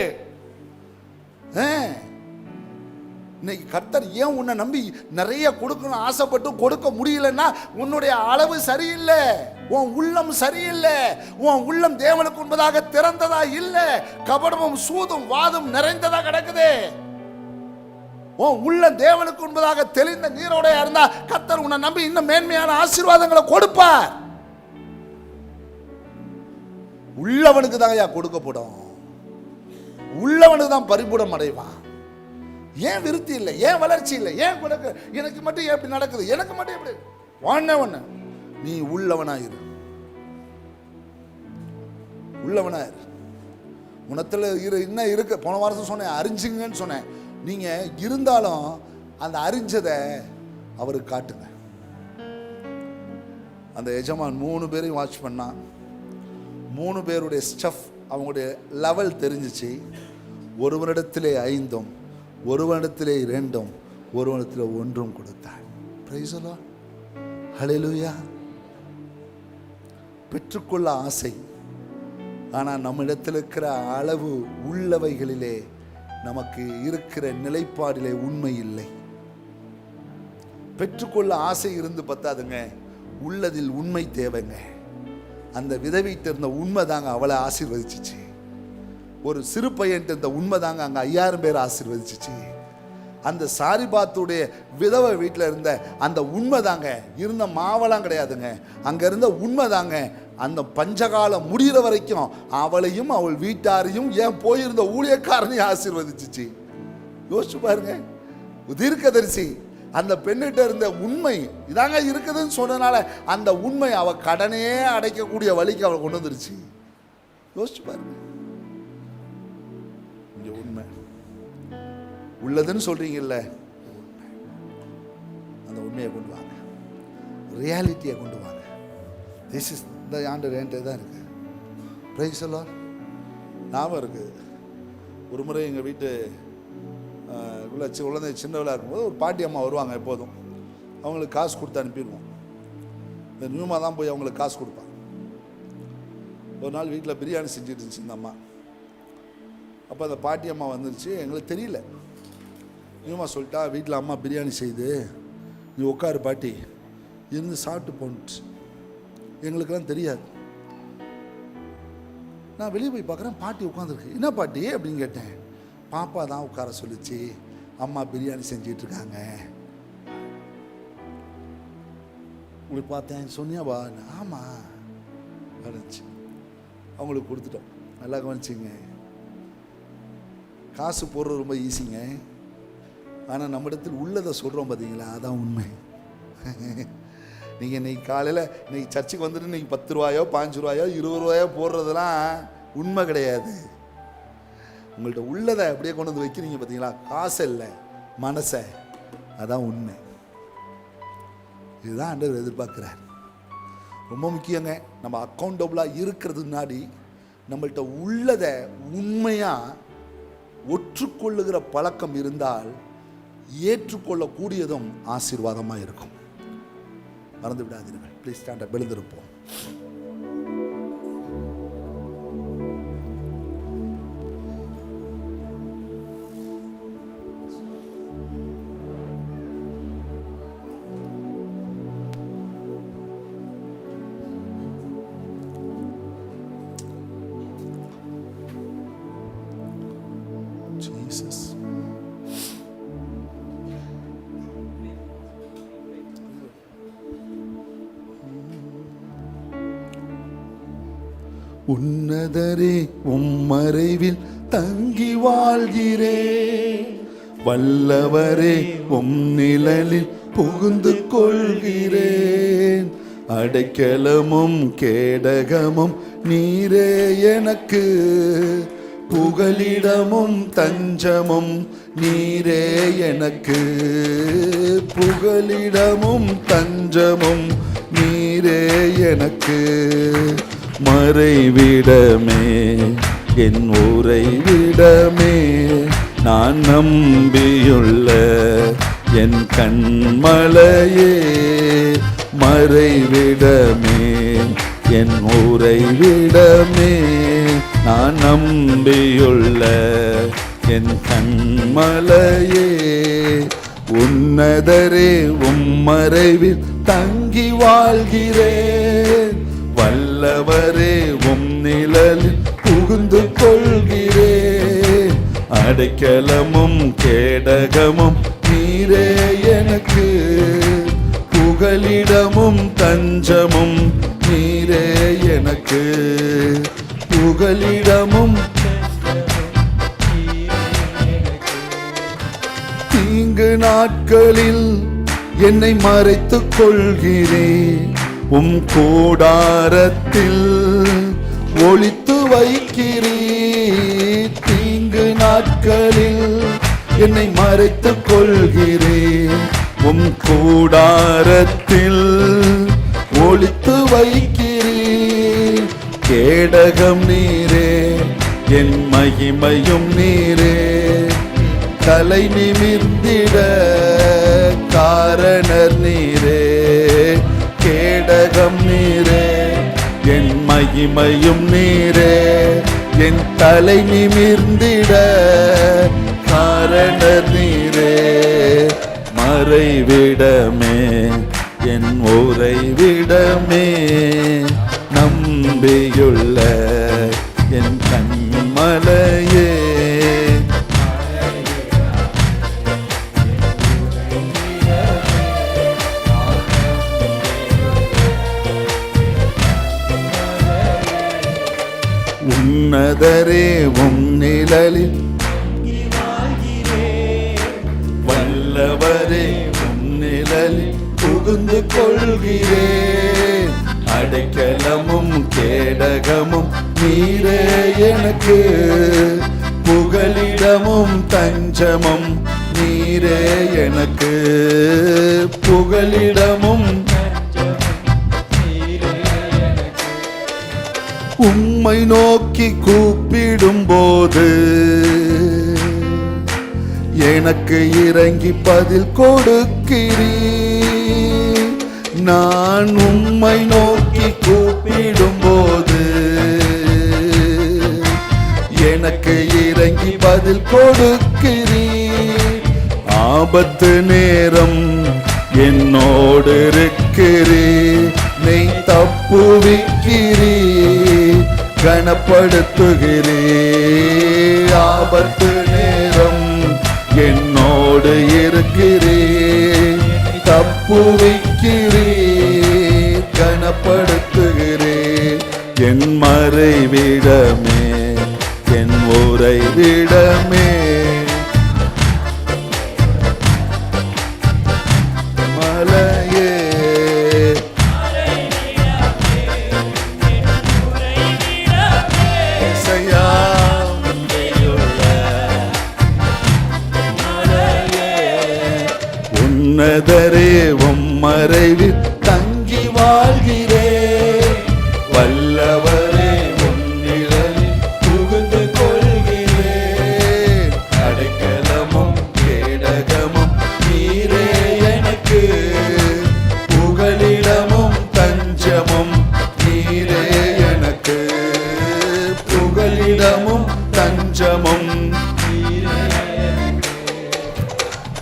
இன்னைக்கு கர்த்தர் ஏன் உன்னை நம்பி நிறைய கொடுக்கணும் ஆசைப்பட்டு கொடுக்க முடியலன்னா உன்னுடைய அளவு சரியில்லை, உன் உள்ளம் சரியில்லை. உன் உள்ளம் தேவனுக்கு உண்பதாக திறந்ததா இல்லை, கபடமும் சூதும் வாதும் நிறைந்ததா கிடக்குது. உன் உள்ளம் தேவனுக்கு உண்பதாக தெளிந்த நீரோடையா இருந்தா கர்த்தர் உன்னை நம்பி இன்னும் மேன்மையான ஆசீர்வாதங்களை கொடுப்பார். உள்ளவனுக்கு தான் ஐயா கொடுக்கப்படும், உள்ளவனுக்கு தான் பரிபூரணம் அடைவான். ஏன் விருத்தி இல்லை, ஏன் வளர்ச்சி இல்லை, ஏன் எனக்கு மட்டும் ஏன் இப்படி நடக்குது, எனக்கு மட்டும் எப்படி? ஒண்ணு நீ உள்ளவனாயிரு, உள்ளவனாயிரு. உனத்துல இன்னும் இருக்கு. போன வாரத்தை சொன்னேன், அறிஞ்சுங்கன்னு சொன்னேன். நீங்க இருந்தாலும் அந்த அறிஞ்சதை அவருக்கு காட்டுங்க. அந்த எஜமான் 3 பேரையும் வாட்ச் பண்ணா, 3 பேருடைய ஸ்டஃப் அவங்களுடைய லெவல் தெரிஞ்சிச்சு. ஒருவனிடத்திலே 5, ஒருவனிடத்திலே 2, ஒருவனிடத்திலே 1 கொடுத்தார். பிரைஸ் தி லார்ட், ஹல்லேலூயா. பெற்றுக்கொள்ள ஆசை, ஆனால் நம்மிடத்தில் இருக்கிற அளவு உள்ளவைகளிலே நமக்கு இருக்கிற நிலைப்பாடிலே உண்மை இல்லை. பெற்றுக்கொள்ள ஆசை இருந்து பத்தாதுங்க, உள்ளதில் உண்மை தேவைங்க. அந்த விதவிட்டு இருந்த உண்மை தாங்க அவளை ஆசீர்வதிச்சிச்சு. ஒரு சிறு பையன்ட்டு இருந்த உண்மை தாங்க அங்கே 5000 பேர் ஆசீர்வதிச்சிச்சு. அந்த சாரிபாத்துடைய விதவை வீட்டில் இருந்த அந்த உண்மை தாங்க, இருந்த மாவெல்லாம் கிடையாதுங்க, அங்கே இருந்த உண்மை தாங்க அந்த பஞ்சகாலம் முடிகிற வரைக்கும் அவளையும் அவள் வீட்டாரையும் ஏன் போயிருந்த ஊழியக்காரனையும் ஆசீர்வதிச்சிச்சு. யோசிச்சு பாருங்க. தீர்க்கதரிசி அந்த பெண்ணிட்ட இருந்த உண்மை இதாங்க இருக்குதுன்னு சொன்னதுனால அந்த உண்மை அவ கடனே அடைக்கக்கூடிய வழிக்கு அவளை கொண்டு வந்துருச்சு. யோசிச்சு பாருங்க. இங்க உண்மை உள்ளதுன்னு சொல்றீங்கல்ல, அந்த உண்மையை கொண்டு வாங்க, ரியாலிட்டியை கொண்டு வாங்க. திஸ் இஸ் இந்த ஆண்டு ரேண்டே தான் இருக்கு. Praise the Lord. ஞாபகம் இருக்கு, ஒரு முறை எங்கள் வீட்டு குழந்தை சின்னவளாக இருக்கும்போது ஒரு பாட்டி அம்மா வருவாங்க. எப்போதும் அவங்களுக்கு காசு கொடுத்து அனுப்பிடுவோம். இந்த நியூமா தான் போய் அவங்களுக்கு காசு கொடுப்பாங்க. ஒரு நாள் வீட்டில் பிரியாணி செஞ்சுட்டு இருந்துச்சு இந்த அம்மா. அப்போ அந்த பாட்டி அம்மா வந்துருச்சு, எங்களுக்கு தெரியல. நியூமா சொல்லிட்டா, வீட்டில் அம்மா பிரியாணி செய்து நீ உட்காரு பாட்டி இருந்து சாப்பிட்டு போனுச்சு. எங்களுக்கெல்லாம் தெரியாது. நான் வெளியே போய் பார்க்குறேன், பாட்டி உட்காந்துருக்கு. என்ன பாட்டி அப்படின்னு கேட்டேன். பாப்பா தான் உட்கார சொல்லிச்சு, அம்மா பிரியாணி செஞ்சிட்டு இருக்காங்க. உங்களுக்கு பார்த்தேன் சொன்னியாவா? ஆமாம் கவனிச்சு அவங்களுக்கு கொடுத்துட்டோம். நல்லா கவனிச்சிங்க. காசு போடுறது ரொம்ப ஈஸிங்க, ஆனால் நம்மிடத்தில் உள்ளதை சொல்கிறோம் பார்த்தீங்களா, அதான் உண்மை. நீங்கள் இன்னைக்கு காலையில் இன்னைக்கு சர்ச்சுக்கு வந்துட்டு இன்னைக்கு 10 ரூபாயோ 5 ரூபாயோ 20 ரூபாயோ போடுறதுலாம் உண்மை கிடையாது. உங்கள்கிட்ட உள்ளதை அப்படியே கொண்டு வந்து வைக்கிறீங்க பார்த்தீங்களா, காசு இல்லை மனசை, அதான் உண்மை. இதுதான் ஆண்டவர் எதிர்பார்க்குறார். ரொம்ப முக்கியங்க. நம்ம அக்கௌண்டபிளாக இருக்கிறது முன்னாடி நம்மள்கிட்ட உள்ளதை உண்மையாக ஒற்றுக்கொள்ளுகிற பழக்கம் இருந்தால் ஏற்றுக்கொள்ளக்கூடியதும் ஆசீர்வாதமாக இருக்கும். மறந்து விடாதீர்கள். Please stand up. எழுந்திருப்போம். ஜீசஸ். உன்னதரே உம்மறைவில் தங்கி வாழ்கிறேன், வல்லவரே உம் நிழலில் புகுந்து கொள்கிறேன். அடைக்கலமும் கேடகமும் நீரே எனக்கு, புகலிடமும் தஞ்சமும் நீரே எனக்கு. புகலிடமும் தஞ்சமும் நீரே எனக்கு. மறைவிடமே என் உறைவிடமே, நான் நம்பியுள்ள என் கண்மலையே. மறைவிடமே என் உறைவிடமே, நான் நம்பியுள்ள என் கண்மலையே. உன்னதரே உம்மறைவில் தங்கி வாழ்கிறேன், வல்லவரே உம் நிழலில் புகுந்து கொள்கிறேன். அடைக்கலமும் கேடகமும் நீரே எனக்கு, புகலிடமும் தஞ்சமும் நீரே எனக்கு. புகலிடமும் தீங்கு நாட்களில் என்னை மறைத்துக் கொள்கிறேன், உம் கூடாரத்தில் ஒளித்து வைக்கிறீர். தீங்கு நாட்களில் என்னை மறைத்துக் கொள்கிறேன், உம் கூடாரத்தில் ஒளித்து வைக்கிறீர். கேடகம் நீரே என் மகிமையும் நீரே, தலை நிமிர்ந்திட காரணர் நீரே. கேடகம் நீரே என் மகிமையும் நீரே, என் தலை நிமிர்ந்திட காரணர் நீரே. மறைவிடமே என் உறைவிடமே, நம்பியுள்ள என் கண்மலையே. உன்னதரே உம் நிழலில் வல்லவரே உம் நிழலில் புகுந்து கொள்கிறேன். அடைக்கலமும் கேடகமும் நீரே எனக்கு, புகலிடமும் தஞ்சமும் நீரே எனக்கு. புகலிடமும் உம்மை நோக்கி கூப்பிடும் போது எனக்கு இறங்கி பதில் கொடுக்கிறீர். நான் உம்மை நோக்கி கூப்பிடும் போது எனக்கு இறங்கி பதில் கொடுக்கிறீர். ஆபத்து நேரம் என்னோடு இருக்கிறீர், நீ தப்புவிக்கிறீர், கனப்படுத்துகிறீர். ஆபத்து நேரம் என்னோடு இருக்கிறீர், தப்புவிக்கிறீர், கனப்படுத்துகிறீர். என் மறைவிடமே என் உறைவிடமே, மலையே. உன்னதரே உம்மறைவில் தங்கி வாழ்கிறேன், வல்லவரே உம் நிழலில் புகுந்து கொள்கிறேன். அடைக்கலமும் கேடகமும் நீரே எனக்கு, புகலிடமும் தஞ்சமும் நீரே எனக்கு. புகலிடமும் தஞ்சமும்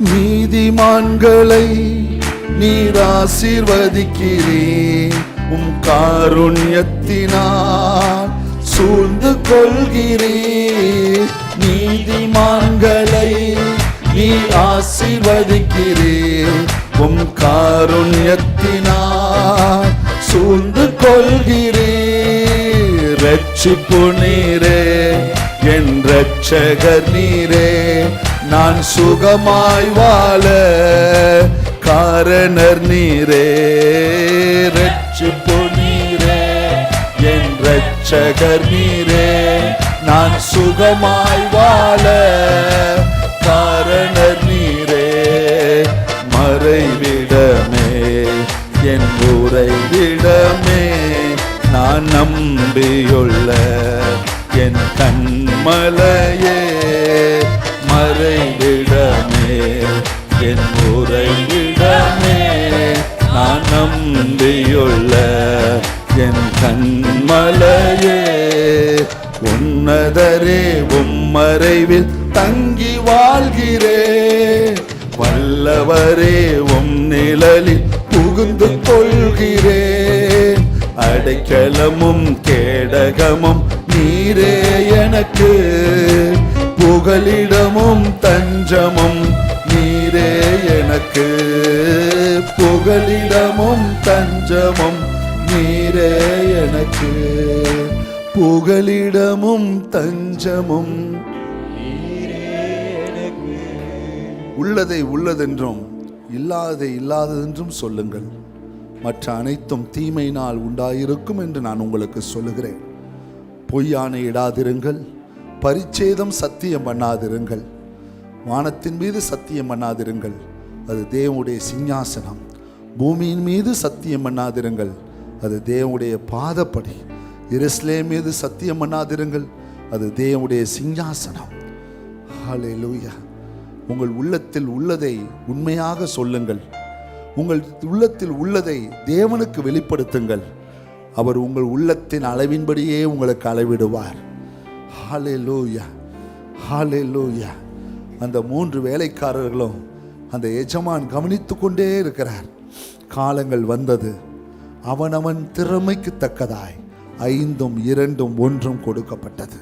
நீதிமான்களை நீர் ஆசீர்வதிக்கிறீர், உம் காருண்யத்தினால் சூழ்ந்து கொள்கிறீர். நீதிமான்களை நீ ஆசீர்வதிக்கிறீர். உம் காருண்யத்தினால் சூழ்ந்து கொள்கிறீர். ரட்சிப்பு நீரே, என் இரட்சகர் நீரே, நான் சுகமாய் வாழ காரணர் நீரே. ரட்சிப்பு நீரே, என் இரட்சகர் நீரே, நான் சுகமாய் வாழ காரணர் நீரே. மறைவிடமே, என் உறைவிடமே, நான் நம்பியுள்ள என் கண்மலையே. மறைவிடமே, என் உறைவிடமே, நான் நம்பியுள்ள என் கண்மலையே. உன்னதரே, உம்மறைவில் தங்கி வாழ்கிறேன். வல்லவரே, உம் நிழலில் புகுந்து கொள்கிறேன். அடைக்கலமும் கேடகமும் நீரே எனக்கு. புகலிடமும் தஞ்சமும் நீரே எனக்கு. புகலிடமும் தஞ்சமும் நீரே எனக்கு. புகலிடமும் தஞ்சமும் உள்ளதை உள்ளதென்றும் இல்லாததை இல்லாததென்றும் சொல்லுங்கள். மற்ற அனைத்தும் தீமையினால் உண்டாயிருக்கும் என்று நான் உங்களுக்கு சொல்லுகிறேன். பொய்யானை இடாதிருங்கள், பரிச்சேதம் சத்தியம் பண்ணாதிருங்கள், வானத்தின் மீது சத்தியம் பண்ணாதிருங்கள், அது தேவனுடைய சிங்காசனம். பூமியின் மீது சத்தியம் பண்ணாதிருங்கள், அது தேவனுடைய பாதப்படி. எருசலேம் மீது சத்தியம் பண்ணாதிருங்கள், அது தேவனுடைய சிங்காசனம். ஹல்லேலூயா. உங்கள் உள்ளத்தில் உள்ளதை உண்மையாக சொல்லுங்கள். உங்கள் உள்ளத்தில் உள்ளதை தேவனுக்கு வெளிப்படுத்துங்கள். அவர் உங்கள் உள்ளத்தின் அளவின்படியே உங்களுக்கு அளவிடுவார். ஹல்லேலூயா, ஹல்லேலூயா. அந்த 3 வேலைக்காரர்களும் அந்த எஜமான் கவனித்து கொண்டே இருக்கிறார். காலங்கள் வந்தது. அவனவன் திறமைக்கு தக்கதாய் 5, 2, 1 கொடுக்கப்பட்டது.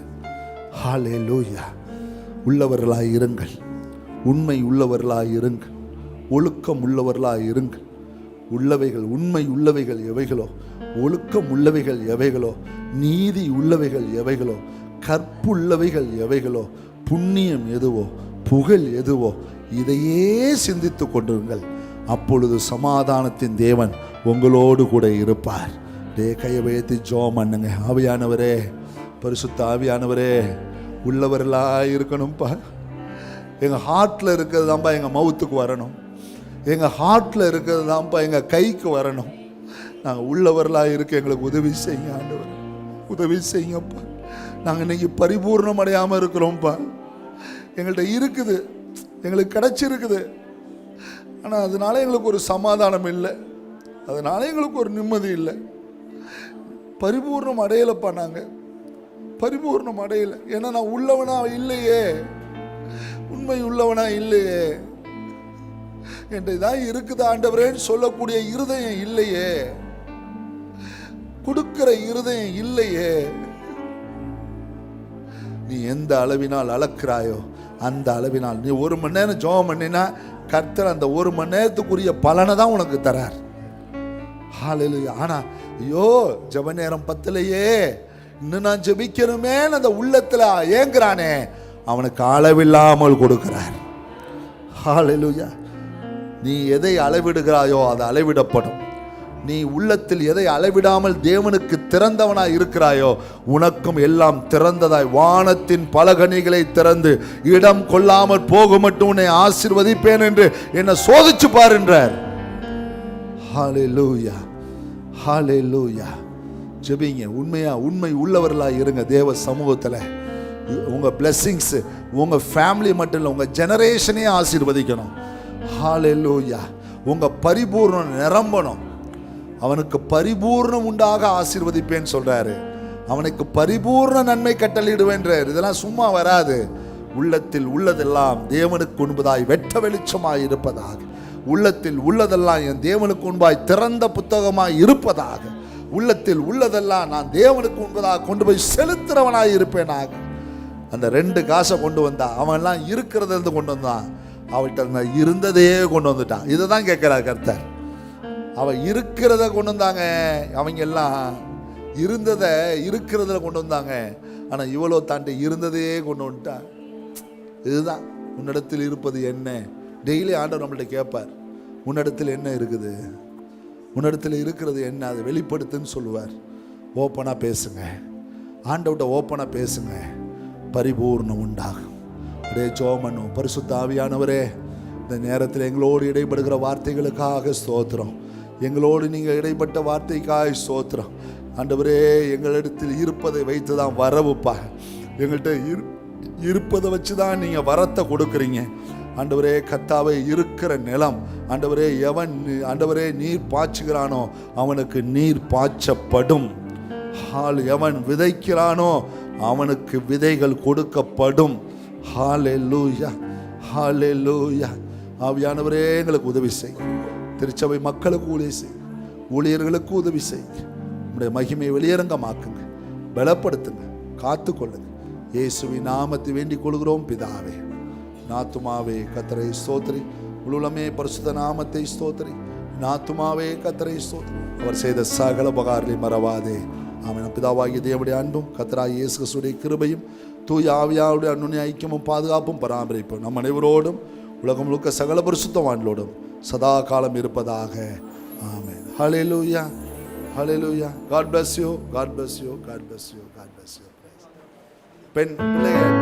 ஹல்லேலூயா. உள்ளவர்களாய் இருங்கள், உண்மை உள்ளவர்களாய் இருங்கள், ஒழுக்கம் உள்ளவர்களாய் இருங்கள். உள்ளவைகள், உண்மை உள்ளவைகள் எவைகளோ, ஒழுக்கம் உள்ளவைகள் எவைகளோ, நீதி உள்ளவைகள் எவைகளோ, கற்புள்ளவைகள் எவைகளோ, புண்ணியம் எதுவோ, புகழ் எதுவோ, இதையே சிந்தித்து கொண்டிருங்கள். அப்பொழுது சமாதானத்தின் தேவன் உங்களோடு கூட இருப்பார். கையை வைத்து ஜெபம் பண்ணுங்க. ஆவியானவரே, பரிசுத்த ஆவியானவரே, உள்ளவர்களாக இருக்கணும்ப்பா. எங்கள் ஹார்ட்டில் இருக்கிறது தான்ப்பா எங்கள் மவுத்துக்கு வரணும். எங்கள் ஹார்ட்டில் இருக்கிறது தான்ப்பா எங்கள் கைக்கு வரணும். நாங்கள் உள்ளவர்களாக இருக்க எங்களுக்கு உதவி செய்யுங்க ஆண்டவர், உதவி செய்யுங்கப்பா. நாங்கள் இன்னைக்கு பரிபூர்ணம் அடையாமல் இருக்கிறோம்ப்பா. எங்கள்கிட்ட இருக்குது, எங்களுக்கு கிடச்சிருக்குது, ஆனால் அதனால எங்களுக்கு ஒரு சமாதானம் இல்லை, அதனால எங்களுக்கு ஒரு நிம்மதி இல்லை. பரிபூர்ணம் அடையலைப்பா. நாங்கள் பரிபூர்ணம் அடையலை. ஏன்னா நான் உள்ளவனா இல்லையே, உண்மை உள்ளவனா இல்லையே. என்கிட்ட இதான் இருக்குது ஆண்டவரேன்னு சொல்லக்கூடிய இருதயம் இல்லையே, கொடுக்கிற இருதயம் இல்லையே. நீ எந்த அளவினால் அளக்கிறாயோ அந்த அளவினால் நீ 1 மணி நேரம் ஜெபம் பண்ணினா கர்த்தர் அந்த 1 மணி நேரத்துக்குரிய பலனை தான் உனக்கு தரார். ஹல்லேலூயா. ஆனா ஐயோ ஜெப நேரம் பத்தலையே, இன்னும் நான் ஜெபிக்கணுமே அந்த உள்ளத்துல ஏங்குறானே, அவனுக்கு அளவில்லாமல் கொடுக்கிறார். ஹல்லேலூயா. நீ எதை அளவிடுகிறாயோ அது அளவிடப்படும். நீ உள்ளத்தில் எதை அளவிடாமல் தேவனுக்கு திறந்தவனாய் இருக்கிறாயோ உனக்கும் எல்லாம் திறந்ததாய் வானத்தின் பலகணிகளை திறந்து இடம் கொள்ளாமல் போக மட்டும் உன்னை ஆசீர்வதிப்பேன் என்று என்னை சோதிச்சு பாருன்றார். ஹல்லேலூயா, ஹல்லேலூயா. ஜெபிங்க, உண்மையா உண்மை உள்ளவர்களாக இருங்க. தேவ சமூகத்தில் உங்க பிளெஸிங்ஸ் உங்க ஃபேமிலி மட்டும் இல்லை, உங்க ஜெனரேஷனே ஆசீர்வதிக்கணும். ஹல்லேலூயா. உங்க பரிபூர்ணம் நிரம்பணும். அவனுக்கு பரிபூர்ணம் உண்டாக ஆசீர்வதிப்பேன்னு சொல்றாரு. அவனுக்கு பரிபூர்ண நன்மை கட்டளையிடுவேன்றார். இதெல்லாம் சும்மா வராது. உள்ளத்தில் உள்ளதெல்லாம் தேவனுக்கு உண்பதாய் வெட்ட வெளிச்சமாய் இருப்பதாக, உள்ளத்தில் உள்ளதெல்லாம் என் தேவனுக்கு உண்பாய் திறந்த புத்தகமாய் இருப்பதாக, உள்ளத்தில் உள்ளதெல்லாம் நான் தேவனுக்கு உண்பதாக கொண்டு போய் செலுத்துறவனாய் இருப்பேனாக. அந்த 2 காசை கொண்டு வந்தா. அவன்லாம் இருக்கிறதிலிருந்து கொண்டு வந்தான், அவள்கிட்ட இருந்ததையே கொண்டு வந்துட்டான். இதை தான் கேட்கிறார் கர்த்தர். அவன் இருக்கிறத கொண்டு வந்தாங்க, அவங்க எல்லாம் இருந்ததை இருக்கிறதுல கொண்டு வந்தாங்க. ஆனால் இவ்வளோ தாண்டி இருந்ததையே கொண்டு வந்துட்டான். இதுதான் உன்னிடத்தில் இருப்பது என்ன. டெய்லி ஆண்டவர் நம்மள்ட்ட கேட்பார், உன்னிடத்தில் என்ன இருக்குது, உன்னிடத்தில் இருக்கிறது என்ன, அதை வெளிப்படுத்துன்னு சொல்லுவார். ஓப்பனாக பேசுங்க, ஆண்டவர்கிட்ட ஓப்பனாக பேசுங்க, பரிபூர்ணம் உண்டாகும். அப்படியே ஜெபம் பண்ணுவோம். பரிசுத்த ஆவியானவரே, இந்த நேரத்தில் எங்களோடு இடைப்படுகிற வார்த்தைகளுக்காக ஸ்தோத்திரம். எங்களோடு நீங்கள் இடைப்பட்ட வார்த்தைக்காக ஸ்தோத்திரம். ஆண்டவரே, எங்களிடத்தில் இருப்பதை வைத்து தான் வரவுப்பா. எங்கள்கிட்ட இருப்பதை வச்சு தான் நீங்கள் வரத்தை கொடுக்குறீங்க. ஆண்டவரே கர்த்தாவே, இருக்கிற நிலம் ஆண்டவரே, எவன் ஆண்டவரே நீர் பாய்ச்சுகிறானோ அவனுக்கு நீர் பாய்ச்சப்படும். எவன் விதைக்கிறானோ அவனுக்கு விதைகள் கொடுக்கப்படும். ஹல்லேலூயா, ஹல்லேலூயா. ஆவியானவரே, எங்களுக்கு உதவி செய். திருச்சபை மக்களுக்கு உதவி செய், ஊழியர்களுக்கு உதவி செய். உங்களுடைய மகிமையை வெளியரங்கமாக்குங்க, பலப்படுத்துங்க, காத்துக்கொள்ளுங்க. இயேசுவின் நாமத்தை வேண்டிக் கொள்கிறோம் பிதாவே. நாத்துமாவே கர்த்தரை ஸ்தோத்திரி, உலகமே பரிசுத்த நாமத்தை ஸ்தோத்திரி. நாத்துமாவே கர்த்தரை ஸ்தோத்திரி, அவர் செய்த சகல உபகாரங்களை மறவாதே. ஆமென். பிதாவாகிய தேவனுடைய அன்பும் கர்த்தராகிய இயேசு கிறிஸ்துவின் கிருபையும் தூய ஆவியாருடைய அன்னுடைய ஐக்கியமும் பாதுகாப்பும் பராமரிப்பும் நம் அனைவரோடும் உலகம் முழுக்க சகல பரிசுத்தவான்களோடும் சதா காலம் இருப்பதாக. ஆமென். ஹல்லேலூயா, ஹல்லேலூயா. God bless you, God bless you, God bless you, God bless you. பெண் பிள்ளைகள்